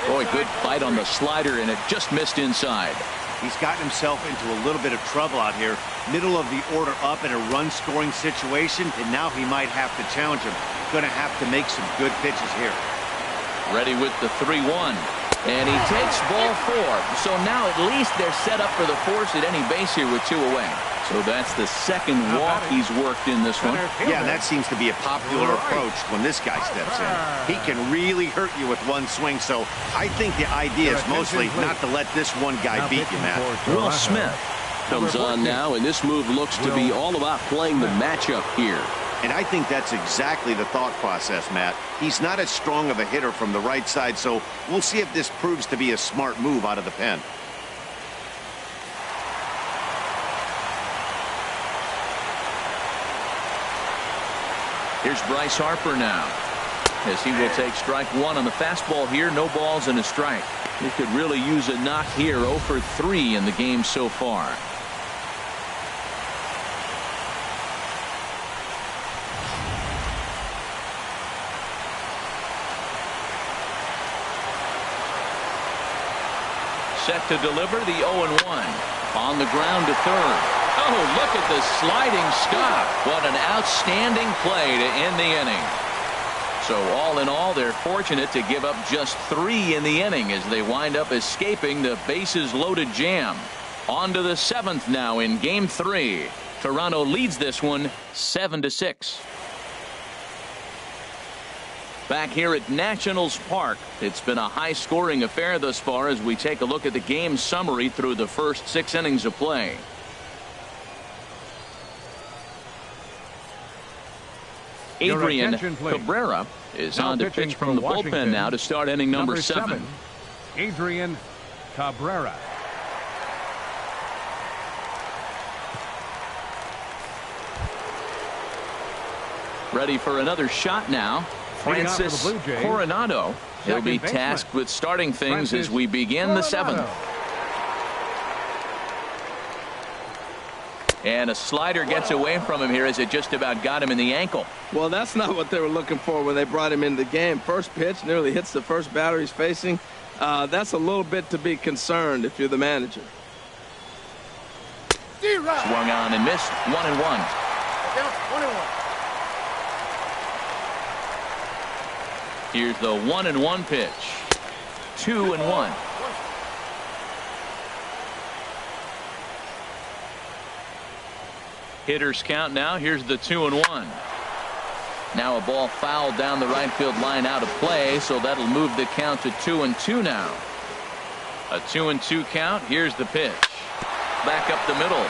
Boy, good fight on the slider, and it just missed inside. He's gotten himself into a little bit of trouble out here. Middle of the order up in a run-scoring situation, and now he might have to challenge him. Going to have to make some good pitches here. Ready with the 3-1. And he takes ball 4. So now at least they're set up for the force at any base here with 2 away. So that's the second walk he's worked in this one. Yeah, that seems to be a popular approach when this guy steps in. He can really hurt you with one swing, so I think the idea is mostly not to let this one guy beat you, Matt. Will Smith comes on now, and this move looks to be all about playing the matchup here. And I think that's exactly the thought process, Matt. He's not as strong of a hitter from the right side, so we'll see if this proves to be a smart move out of the pen. Here's Bryce Harper now, as he will take strike 1 on the fastball here. No balls and a strike. He could really use a knock here. 0 for 3 in the game so far. Set to deliver the 0-1. On the ground to third. Oh, look at the sliding stop. What an outstanding play to end the inning. So all in all, they're fortunate to give up just 3 in the inning as they wind up escaping the bases loaded jam. On to the 7th now in game 3. Toronto leads this one 7-6. Back here at Nationals Park, it's been a high-scoring affair thus far as we take a look at the game summary through the first 6 innings of play. Adrian Cabrera is on to pitch from the bullpen now to start inning number 7. Adrian Cabrera. Ready for another shot now. Francis Coronado. He'll be tasked with starting things as we begin the 7th. And a slider gets away from him here as it just about got him in the ankle. Well, that's not what they were looking for when they brought him into the game. First pitch nearly hits the first batter he's facing. That's a little bit to be concerned if you're the manager. Swung on and missed. 1-1. 1-1. Here's the 1-1 pitch. 2-1. Hitters count now. Here's the 2-1. Now a ball fouled down the right field line out of play, so that'll move the count to 2-2 now. A 2-2 count. Here's the pitch. Back up the middle.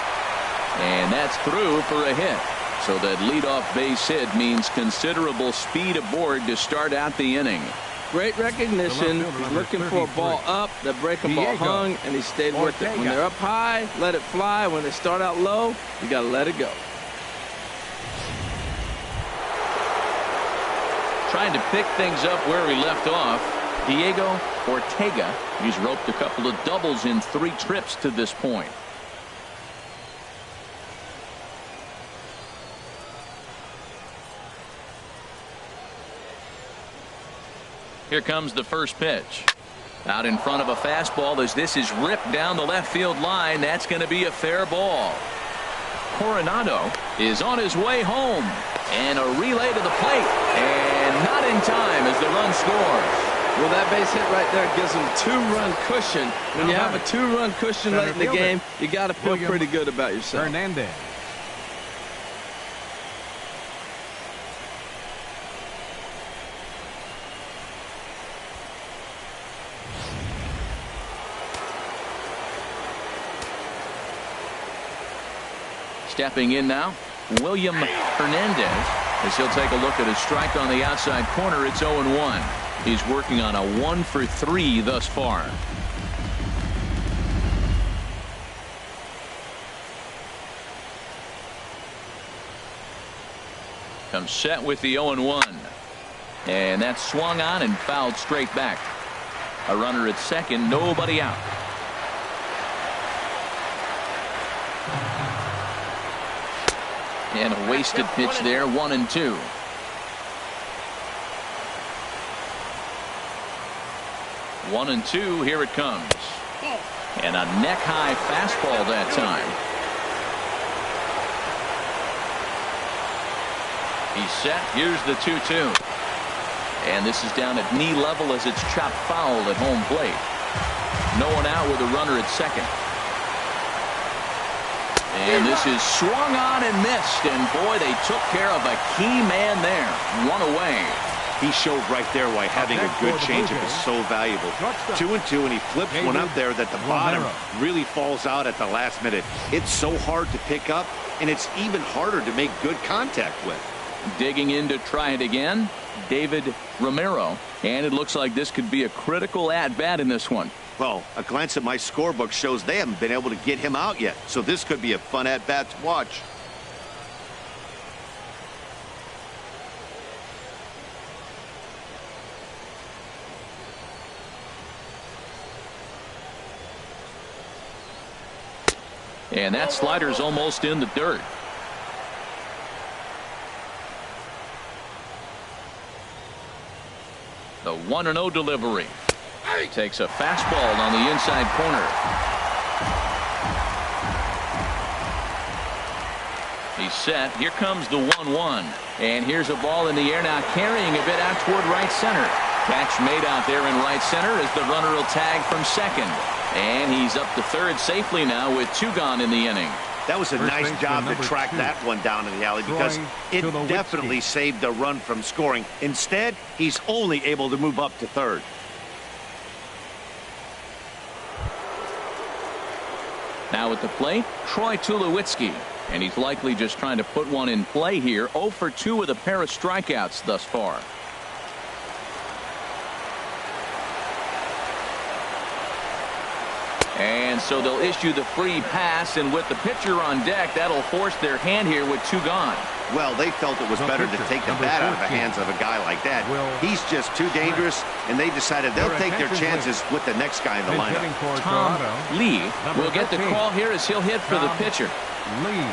And that's through for a hit. So that leadoff base hit means considerable speed aboard to start out the inning. Great recognition. He's looking for a ball up. The breaking ball hung, and he stayed with it. When they're up high, let it fly. When they start out low, you got to let it go. Trying to pick things up where we left off. Diego Ortega. He's roped a couple of doubles in 3 trips to this point. Here comes the first pitch. Out in front of a fastball as this is ripped down the left field line. That's going to be a fair ball. Coronado is on his way home. And a relay to the plate. And not in time as the run scores. Well, that base hit right there gives them 2-run cushion. When you have a 2-run cushion late in the game, you got to feel pretty good about yourself. Hernandez. Stepping in now, William Hernandez, as he'll take a look at a strike on the outside corner. It's 0-1. He's working on a 1-for-3 thus far. Comes set with the 0-1. And that's swung on and fouled straight back. A runner at second, nobody out. And a wasted pitch there, 1-2. One and two, here it comes. And a neck-high fastball that time. He's set. Here's the 2-2. And this is down at knee level as it's chopped foul at home plate. No one out with a runner at second. And this is swung on and missed. And boy, they took care of a key man there. One away. He showed right there why having a good changeup is so valuable. 2-2, and he flips one up there that the bottom really falls out at the last minute. It's so hard to pick up, and it's even harder to make good contact with. Digging in to try it again, David Romero. And it looks like this could be a critical at-bat in this one. Well, a glance at my scorebook shows they haven't been able to get him out yet, so this could be a fun at-bat to watch. And that slider's almost in the dirt. The 1-0 delivery. Takes a fastball on the inside corner. He's set. Here comes the 1-1. And here's a ball in the air now, carrying a bit out toward right center. Catch made out there in right center as the runner will tag from second. And he's up to third safely now with 2 gone in the inning. That was a nice job to track that one down in the alley because it definitely saved the run from scoring. Instead, he's only able to move up to third. Now at the plate, Troy Tulowitzki. And he's likely just trying to put one in play here. 0 for 2 with a pair of strikeouts thus far. And so they'll issue the free pass, and with the pitcher on deck, that'll force their hand here with 2 gone. Well, they felt it was better to take the bat out of the hands of a guy like that. He's just too dangerous, and they decided they'll take their chances with the next guy in the lineup. Tom Lee will get the call here as he'll hit for the pitcher. Lee.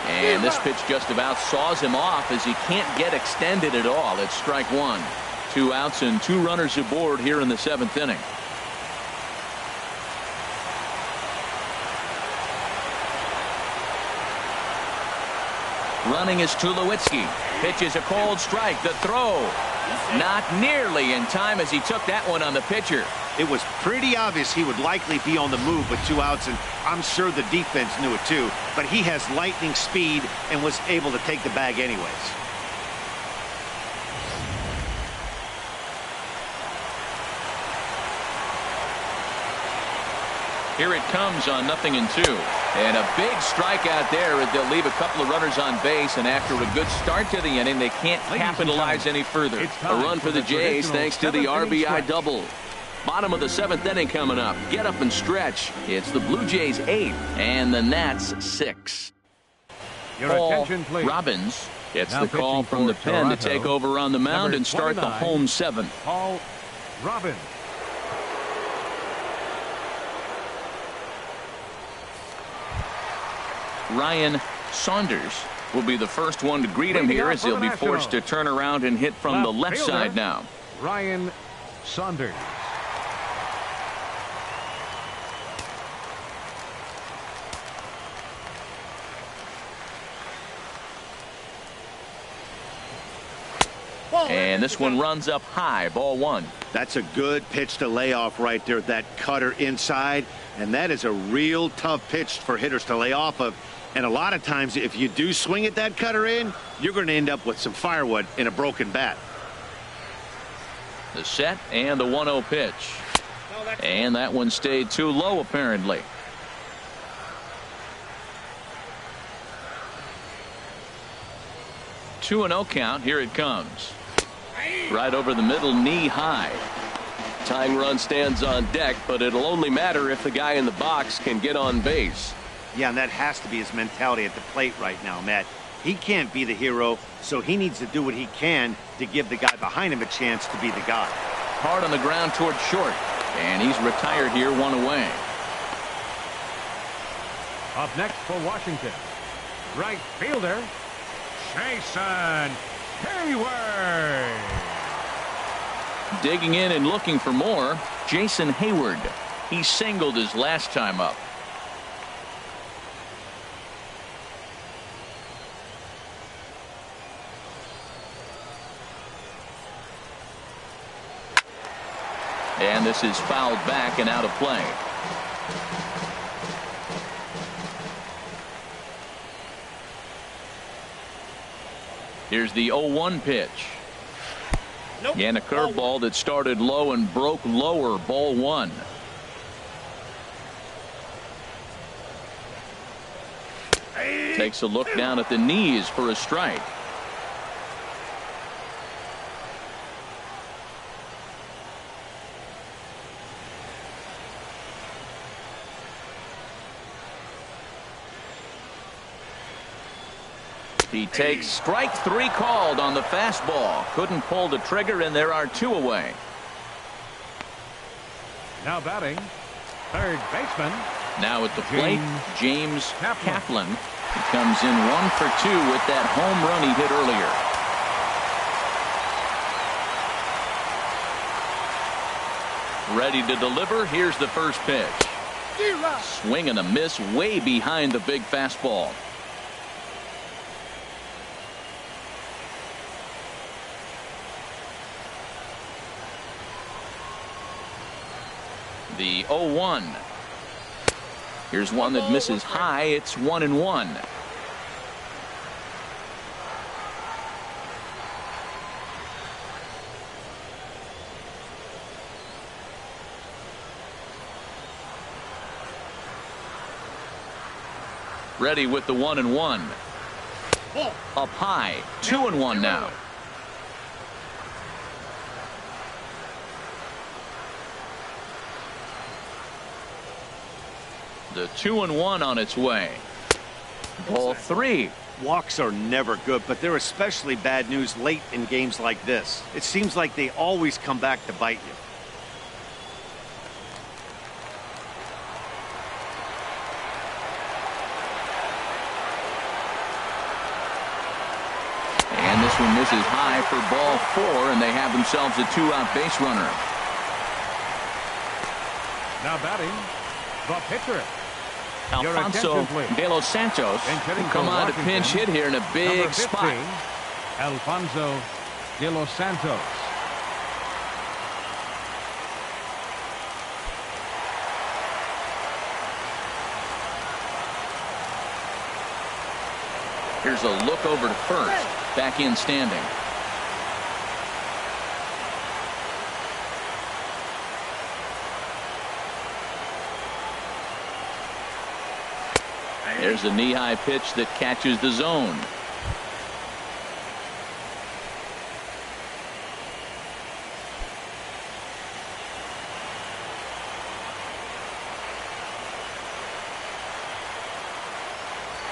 And this pitch just about saws him off as he can't get extended at all. It's strike 1. 2 outs and 2 runners aboard here in the 7th inning. Running is Tulowitzki. Pitches a cold strike. The throw not nearly in time as he took that one on the pitcher. It was pretty obvious he would likely be on the move with 2 outs, and I'm sure the defense knew it too, but he has lightning speed and was able to take the bag anyways. Here it comes on 0-2. And a big strikeout there as they'll leave a couple of runners on base, and after a good start to the inning, they can't capitalize any further. A run for the Jays thanks to the RBI double. Bottom of the 7th inning coming up. Get up and stretch. It's the Blue Jays 8 and the Nats 6. Paul Robbins gets the call from the pen to take over on the mound and start the home 7th. Paul Robbins. Ryan Saunders will be the first one to greet him here as he'll be forced to turn around and hit from the left side now. Ryan Saunders. And this one runs up high, ball 1. That's a good pitch to lay off right there, that cutter inside, and that is a real tough pitch for hitters to lay off of. And a lot of times if you do swing at that cutter in, you're going to end up with some firewood in a broken bat. The set and the 1-0 pitch. And that one stayed too low apparently. Two 2-0 count. Here it comes. Right over the middle, knee high. Tying run stands on deck, but it'll only matter if the guy in the box can get on base. Yeah, and that has to be his mentality at the plate right now, Matt. He can't be the hero, so he needs to do what he can to give the guy behind him a chance to be the guy. Hard on the ground toward short, and he's retired here, 1 away. Up next for Washington, right fielder Jason Heyward. Digging in and looking for more, Jason Heyward. He singled his last time up. And this is fouled back and out of play. Here's the 0-1 pitch. Nope. And a curveball that started low and broke lower, ball 1. Takes a look down at the knees for a strike. He takes strike 3 called on the fastball. Couldn't pull the trigger, and there are 2 away. Now batting, third baseman Now at the plate, James Kaplan. He comes in 1 for 2 with that home run he hit earlier. Ready to deliver. Here's the first pitch. Swing and a miss way behind the big fastball. The 0-1. Here's one that misses high. It's 1-1. Ready with the 1-1. Up high. 2-1 now. The 2-1 on its way. Ball 3. Walks are never good, but they're especially bad news late in games like this. It seems like they always come back to bite you. And this one misses high for ball 4, and they have themselves a 2-out base runner. Now batting, the pitcher. Alfonso de los Santos will come on to pinch hit here in a big spot. Alfonso de los Santos. Here's a look over to first. Back in standing. There's a knee-high pitch that catches the zone.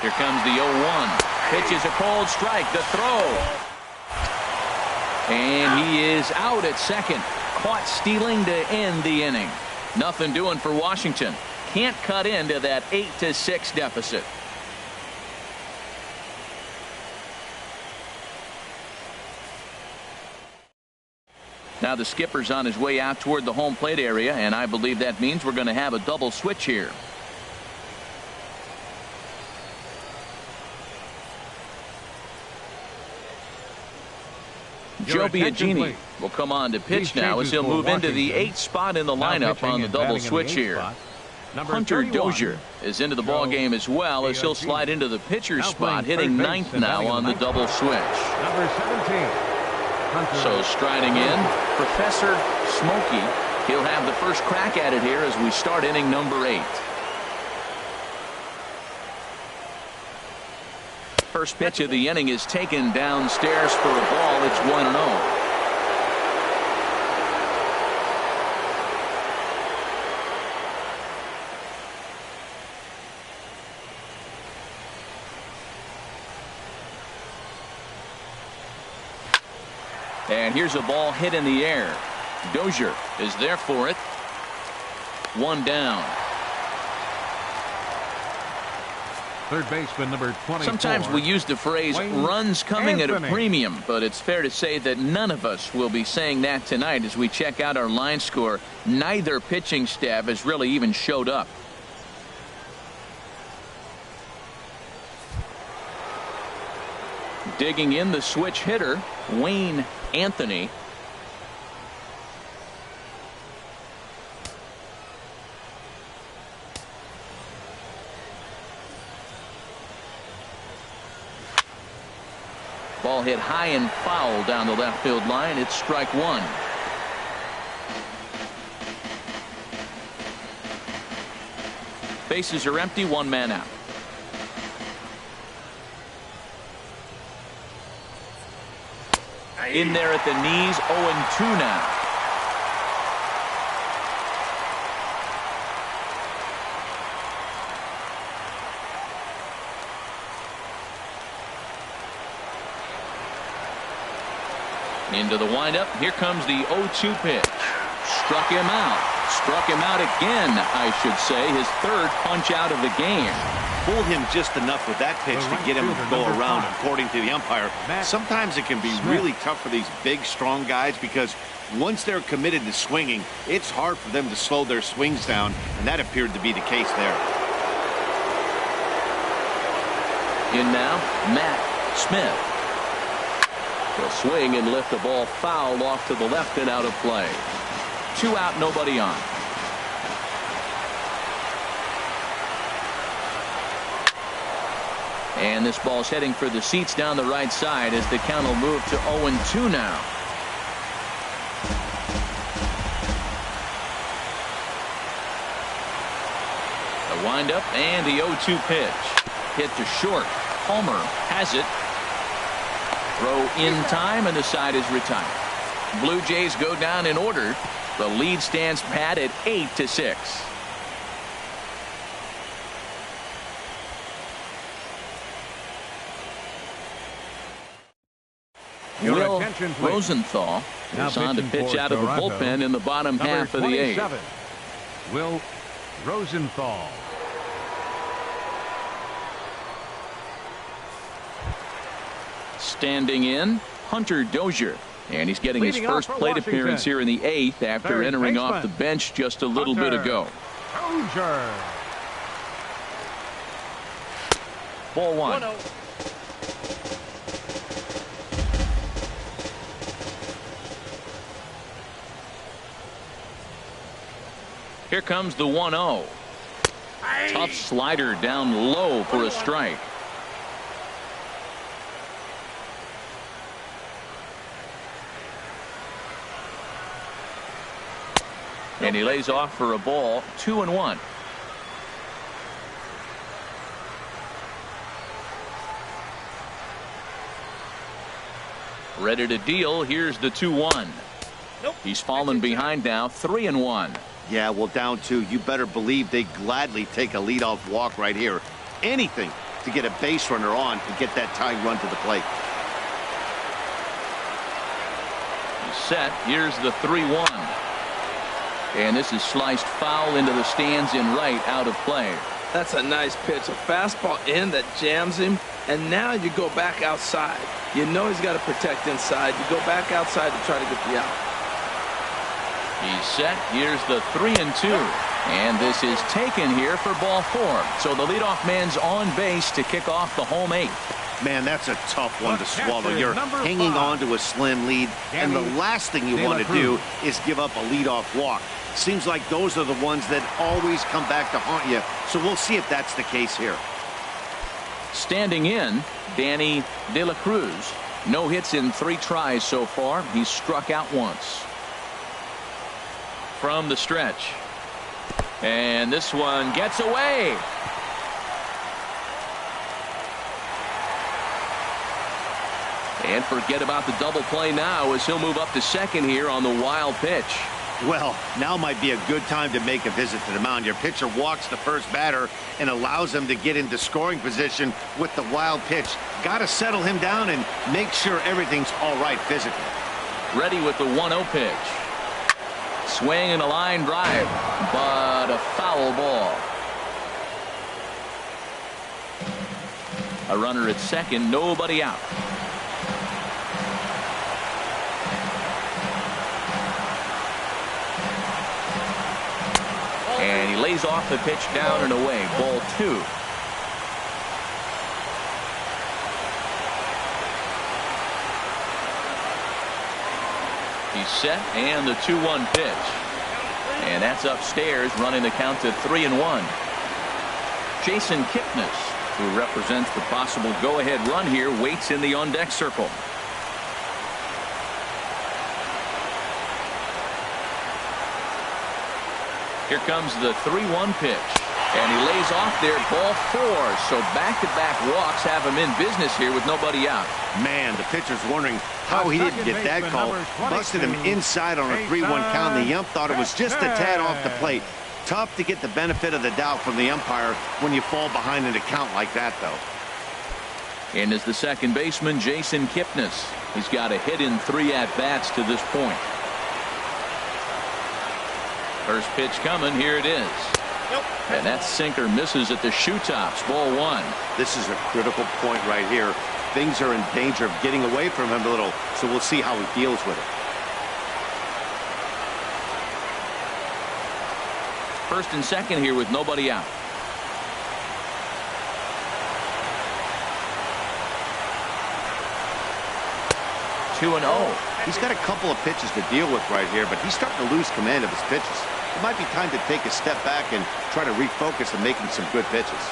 Here comes the 0-1. Pitch is a cold strike. The throw. And he is out at second. Caught stealing to end the inning. Nothing doing for Washington. Can't cut into that 8-6 deficit. Now the skipper's on his way out toward the home plate area, and I believe that means we're going to have a double switch here. Joe Biagini will come on to pitch now as he'll move into the 8th spot in the lineup on the double switch here. Hunter Dozier is into the ball game as well as he'll slide into the pitcher's spot, hitting 9th now on the double switch. Number 17. So striding in, Professor Smokey. He'll have the first crack at it here as we start inning number 8. First pitch of the inning is taken downstairs for a ball. It's 1-0. And here's a ball hit in the air. Dozier is there for it. 1 down. Third baseman number 24. Sometimes we use the phrase runs coming at a premium, but it's fair to say that none of us will be saying that tonight as we check out our line score. Neither pitching staff has really even showed up. Digging in the switch hitter, Wayne Anthony. Ball hit high and foul down the left field line. It's strike 1. Bases are empty. 1 man out. In there at the knees. 0-2 now. Into the windup. Here comes the 0-2 pitch. Struck him out. Struck him out again, I should say. His third punch out of the game. Fooled him just enough with that pitch to get him to go around, according to the umpire. Sometimes it can be really tough for these big, strong guys because once they're committed to swinging, it's hard for them to slow their swings down, and that appeared to be the case there. In now, Matt Smith. He'll swing and lift the ball foul off to the left and out of play. 2 out, nobody on. And this ball's heading for the seats down the right side as the count will move to 0-2 now. The windup and the 0-2 pitch. Hit to short. Palmer has it. Throw in time, and the side is retired. Blue Jays go down in order. The lead stands pat at 8-6. Will Rosenthal is on to pitch out of the bullpen in the bottom half of the 8th. Will Rosenthal. Standing in, Hunter Dozier. And he's getting his first plate appearance here in the 8th after entering off the bench just a little bit ago. Dozier. Ball 1. Here comes the 1-0. Tough slider down low for a strike. And he lays off for a ball. 2-1. Ready to deal. Here's the 2-1. Nope. He's fallen behind now. 3-1. Yeah, well, down 2. You better believe they gladly take a leadoff walk right here. Anything to get a base runner on and get that tying run to the plate. He's set. Here's the 3-1. And this is sliced foul into the stands in right, out of play. That's a nice pitch. A fastball in that jams him. And now you go back outside. You know he's got to protect inside. You go back outside to try to get the out. He's set. Here's the 3-2. And this is taken here for ball 4. So the leadoff man's on base to kick off the home 8th. Man, that's a tough one to swallow. You're hanging on to a slim lead, and the last thing you want to do is give up a leadoff walk. Seems like those are the ones that always come back to haunt you. So we'll see if that's the case here. Standing in, Danny De La Cruz. No hits in 3 tries so far. He's struck out once. From the stretch. And this one gets away. And forget about the double play now as he'll move up to second here on the wild pitch. Well, now might be a good time to make a visit to the mound. Your pitcher walks the first batter and allows him to get into scoring position with the wild pitch. Got to settle him down and make sure everything's all right physically. Ready with the 1-0 pitch. Swing and a line drive, but a foul ball. A runner at second, nobody out. And he lays off the pitch down and away. Ball 2. He's set, and the 2-1 pitch. And that's upstairs, running the count to 3-1. Jason Kipnis, who represents the possible go-ahead run here, waits in the on-deck circle. Here comes the 3-1 pitch. And he lays off there, ball 4. So back-to-back walks have him in business here with nobody out. Man, the pitcher's wondering how he didn't get that call. Busted him inside on a 3-1 count. The ump thought it was just a tad off the plate. Tough to get the benefit of the doubt from the umpire when you fall behind in a count like that, though. And as the second baseman, Jason Kipnis. He's got a hit in 3 at-bats to this point. First pitch coming. Here it is. Nope. And that sinker misses at the shoe tops. Ball one. This is a critical point right here. Things are in danger of getting away from him a little, so we'll see how he deals with it. First and second here with nobody out. 2-0. He's got a couple of pitches to deal with right here, but he's starting to lose command of his pitches. It might be time to take a step back and try to refocus on making some good pitches.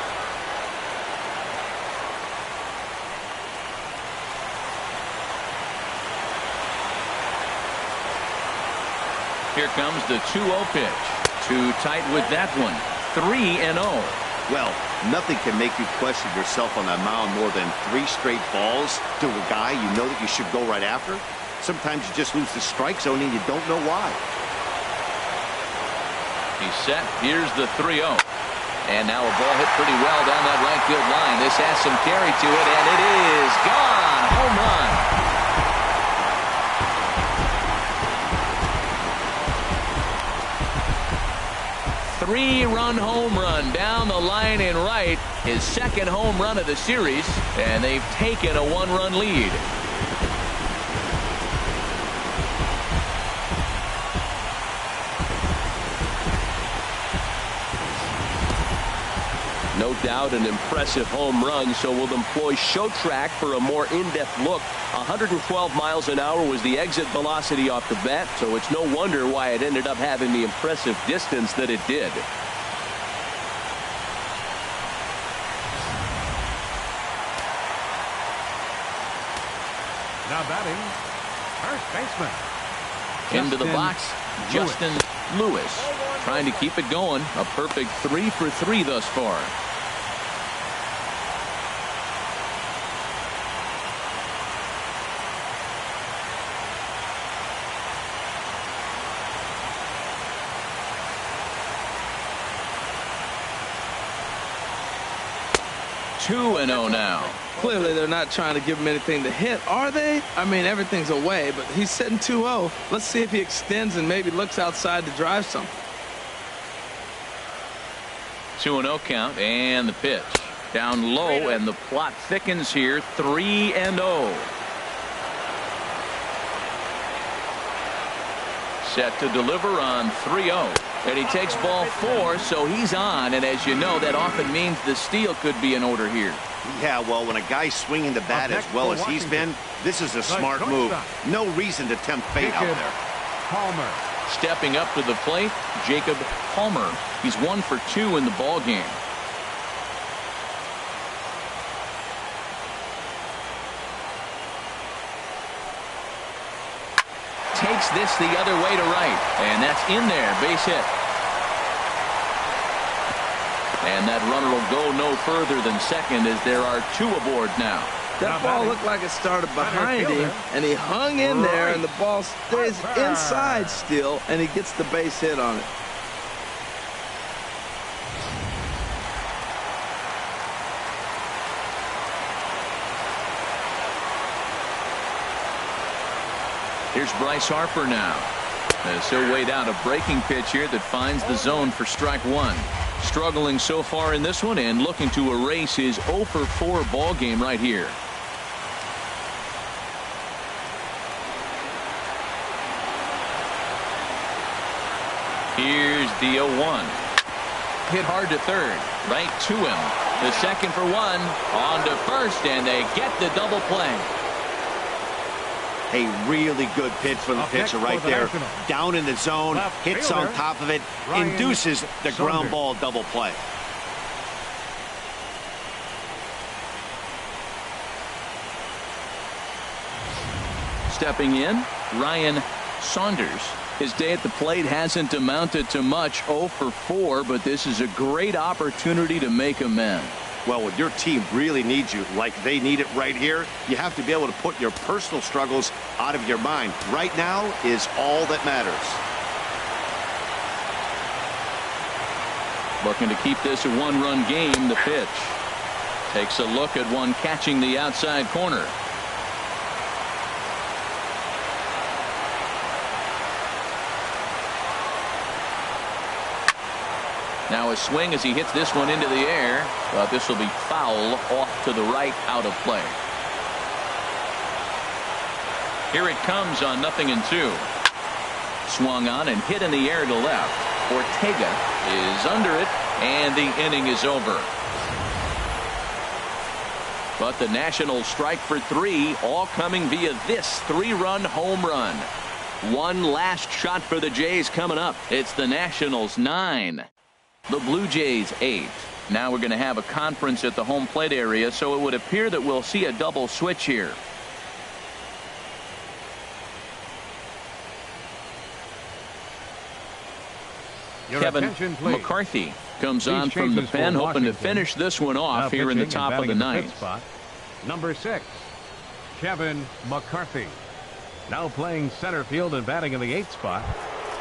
Here comes the 2-0 pitch. Too tight with that one. 3-0. Well, nothing can make you question yourself on that mound more than 3 straight balls to a guy you know that you should go right after. Sometimes you just lose the strike zone and you don't know why. He's set. Here's the 3-0. And now a ball hit pretty well down that right field line. This has some carry to it, and it is gone. Home run. Three-run home run down the line in right. His second home run of the series, and they've taken a 1-run lead. No doubt an impressive home run, so we'll employ ShowTrack for a more in-depth look. 112 miles an hour was the exit velocity off the bat, so it's no wonder why it ended up having the impressive distance that it did. Now batting, first baseman. Into the box, Justin Lewis. Trying to keep it going. A perfect 3 for 3 thus far. Two and 0 now. Clearly, they're not trying to give him anything to hit, are they? I mean, everything's away, but he's sitting 2-0. Let's see if he extends and maybe looks outside to drive something. 2-0 count, and the pitch. Down low, and the plot thickens here. 3-0. Set to deliver on 3-0. And he takes ball 4, so he's on. And as you know, that often means the steal could be in order here. Yeah, well, when a guy's swinging the bat as well as he's been, this is a smart move. No reason to tempt fate out there. Palmer. Stepping up to the plate, Jacob Palmer. He's 1 for 2 in the ball game. Takes this the other way to right, and that's in there. Base hit. And that runner will go no further than second as there are 2 aboard now. That ball looked like it started behind him, and he hung in there, and the ball stays inside still, and he gets the base hit on it. Here's Bryce Harper now. As he'll wait out a breaking pitch here that finds the zone for strike 1. Struggling so far in this one and looking to erase his 0 for 4 ball game right here. Here's the 0-1. Hit hard to third. Right to him. The second for 1. On to first, and they get the double play. A really good pitch from the pitcher right there. Down in the zone, hits on top of it, induces the ground ball double play. Stepping in, Ryan Saunders. His day at the plate hasn't amounted to much, 0 for 4, but this is a great opportunity to make amends. Well, when your team really needs you, like they need it right here, you have to be able to put your personal struggles out of your mind. Right now is all that matters. Looking to keep this a 1-run game. The pitch. Takes a look at one catching the outside corner. Now a swing as he hits this one into the air, but this will be foul off to the right, out of play. Here it comes on 0-2. Swung on and hit in the air to left. Ortega is under it, and the inning is over. But the Nationals strike for 3, all coming via this 3-run home run. One last shot for the Jays coming up. It's the Nationals 9. The Blue Jays 8. Now we're going to have a conference at the home plate area, so it would appear that we'll see a double switch here. Your Kevin attention, please. McCarthy comes These on from the changes for pen, hoping to Washington. finish this one Now off here in the pitching and top of batting the in ninth. fifth spot, number 6, Kevin McCarthy. Now playing center field and batting in the 8th spot,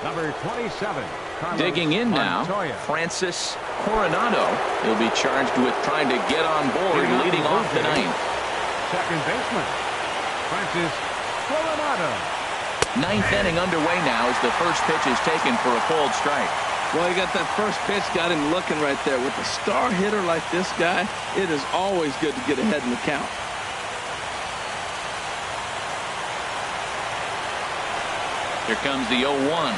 number 27. Carlos Digging in now, Montoya. Francis Coronado. He'll be charged with trying to get on board, Leading off leading the off Blue the Jays. ninth. Second baseman, Francis Coronado. Ninth inning underway now as the first pitch is taken for a cold strike. Well, you got that first pitch, got him looking right there. With a star hitter like this guy, it is always good to get ahead in the count. Here comes the 0-1.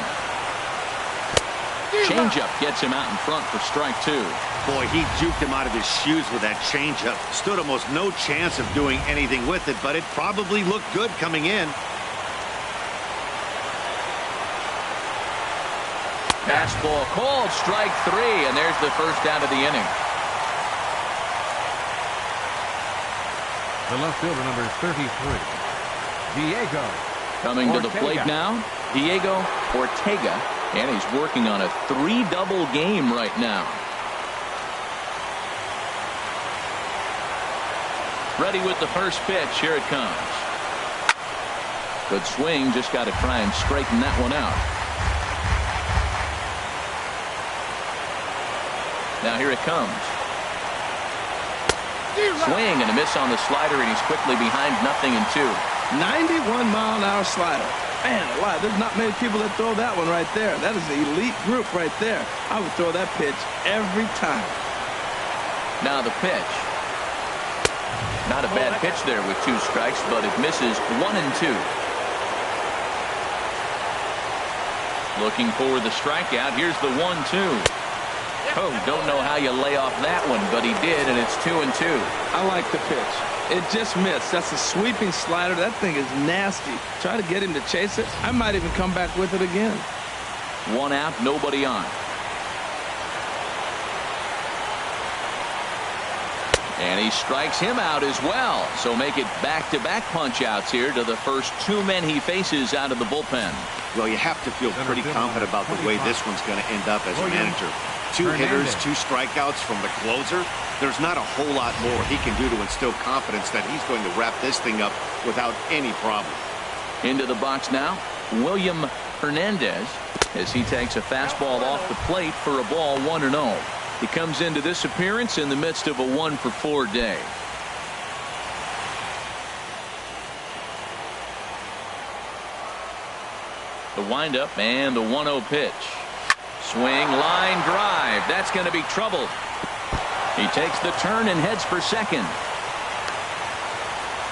Changeup gets him out in front for strike 2. Boy, he juked him out of his shoes with that changeup. Stood almost no chance of doing anything with it, but it probably looked good coming in. Fastball called, strike 3, and there's the first out of the inning. The left fielder, number 33, Diego Coming to the Ortega. plate now, Diego Ortega, and he's working on a 3-double game right now. Ready with the first pitch. Here it comes. Good swing. Just got to try and straighten that one out. Now here it comes. Swing and a miss on the slider, and he's quickly behind 0-2. 91-mile-an-hour slider. Man, alive, there's not many people that throw that one right there. That is an elite group right there. I would throw that pitch every time. Now the pitch. Not a bad pitch there with 2 strikes, but it misses 1-2. Looking for the strikeout. Here's the 1-2. Oh, don't know how you lay off that one, but he did, and it's 2-2. I like the pitch. It just missed. That's a sweeping slider. That thing is nasty. Try to get him to chase it. I might even come back with it again. 1 out, nobody on. And he strikes him out as well. So make it back-to-back punch-outs here to the first 2 men he faces out of the bullpen. Well, you have to feel pretty confident about the way this one's going to end up as a manager. 2 hitters, 2 strikeouts from the closer. There's not a whole lot more he can do to instill confidence that he's going to wrap this thing up without any problem. Into the box now, William Hernandez, as he takes a fastball off the plate for a ball, 1-0. He comes into this appearance in the midst of a 1-for-4 day. The windup and the 1-0 pitch. Swing, line drive. That's going to be trouble. He takes the turn and heads for second.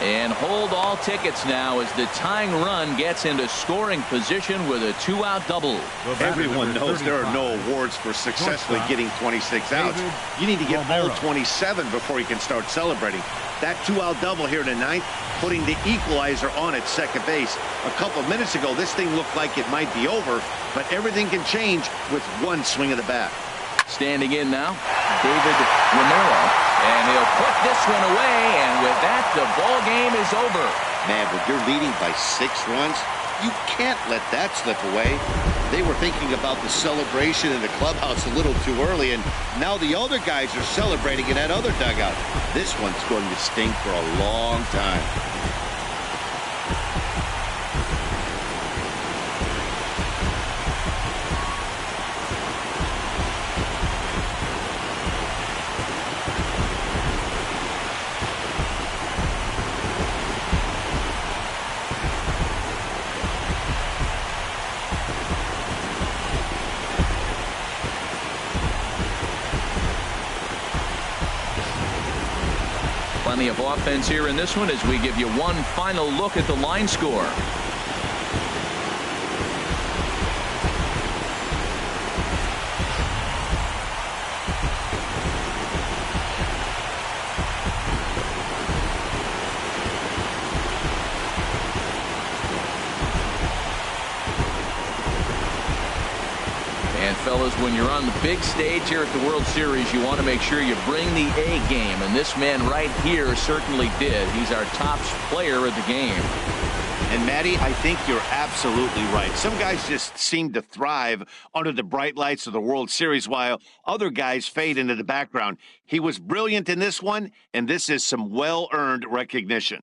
And hold all tickets now as the tying run gets into scoring position with a 2-out double. Everyone knows there are no awards for successfully getting 26 outs. You need to get all 27 before you can start celebrating. That 2-out double here in the ninth, putting the equalizer on at second base. A couple of minutes ago, this thing looked like it might be over, but everything can change with 1 swing of the bat. Standing in now, David Romero, and he'll put this one away, and with that, the ball game is over. Man, when you're leading by 6 runs, you can't let that slip away. They were thinking about the celebration in the clubhouse a little too early, and now the other guys are celebrating in that other dugout. This one's going to sting for a long time. Plenty of offense here in this one as we give you one final look at the line score. And fellas, when you're on the big stage here at the World Series, you want to make sure you bring the A game, and this man right here certainly did. He's our top player of the game. And Matty, I think you're absolutely right. Some guys just seem to thrive under the bright lights of the World Series while other guys fade into the background. He was brilliant in this one, and this is some well-earned recognition.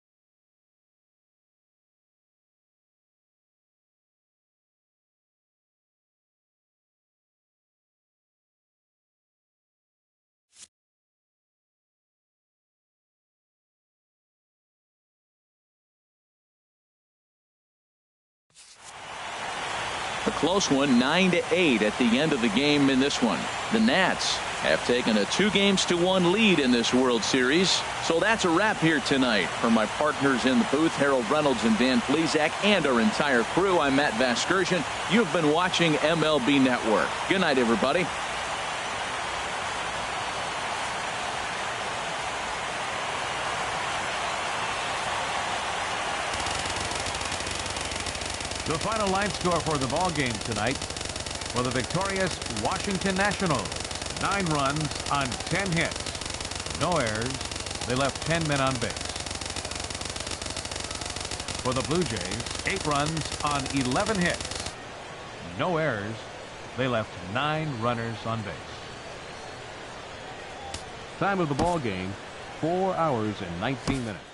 A close one, 9-8 at the end of the game in this one. The Nats have taken a 2-1 lead in this World Series. So that's a wrap here tonight. For my partners in the booth, Harold Reynolds and Dan Plesac, and our entire crew, I'm Matt Vasgersian. You've been watching MLB Network. Good night, everybody. The final line score for the ball game tonight for the victorious Washington Nationals. 9 runs on 10 hits. No errors. They left 10 men on base. For the Blue Jays, 8 runs on 11 hits. No errors. They left 9 runners on base. Time of the ball game, 4 hours and 19 minutes.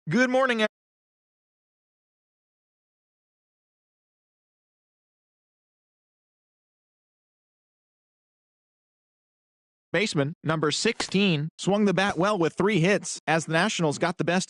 Good morning. Baseman, number 16, swung the bat well with 3 hits as the Nationals got the best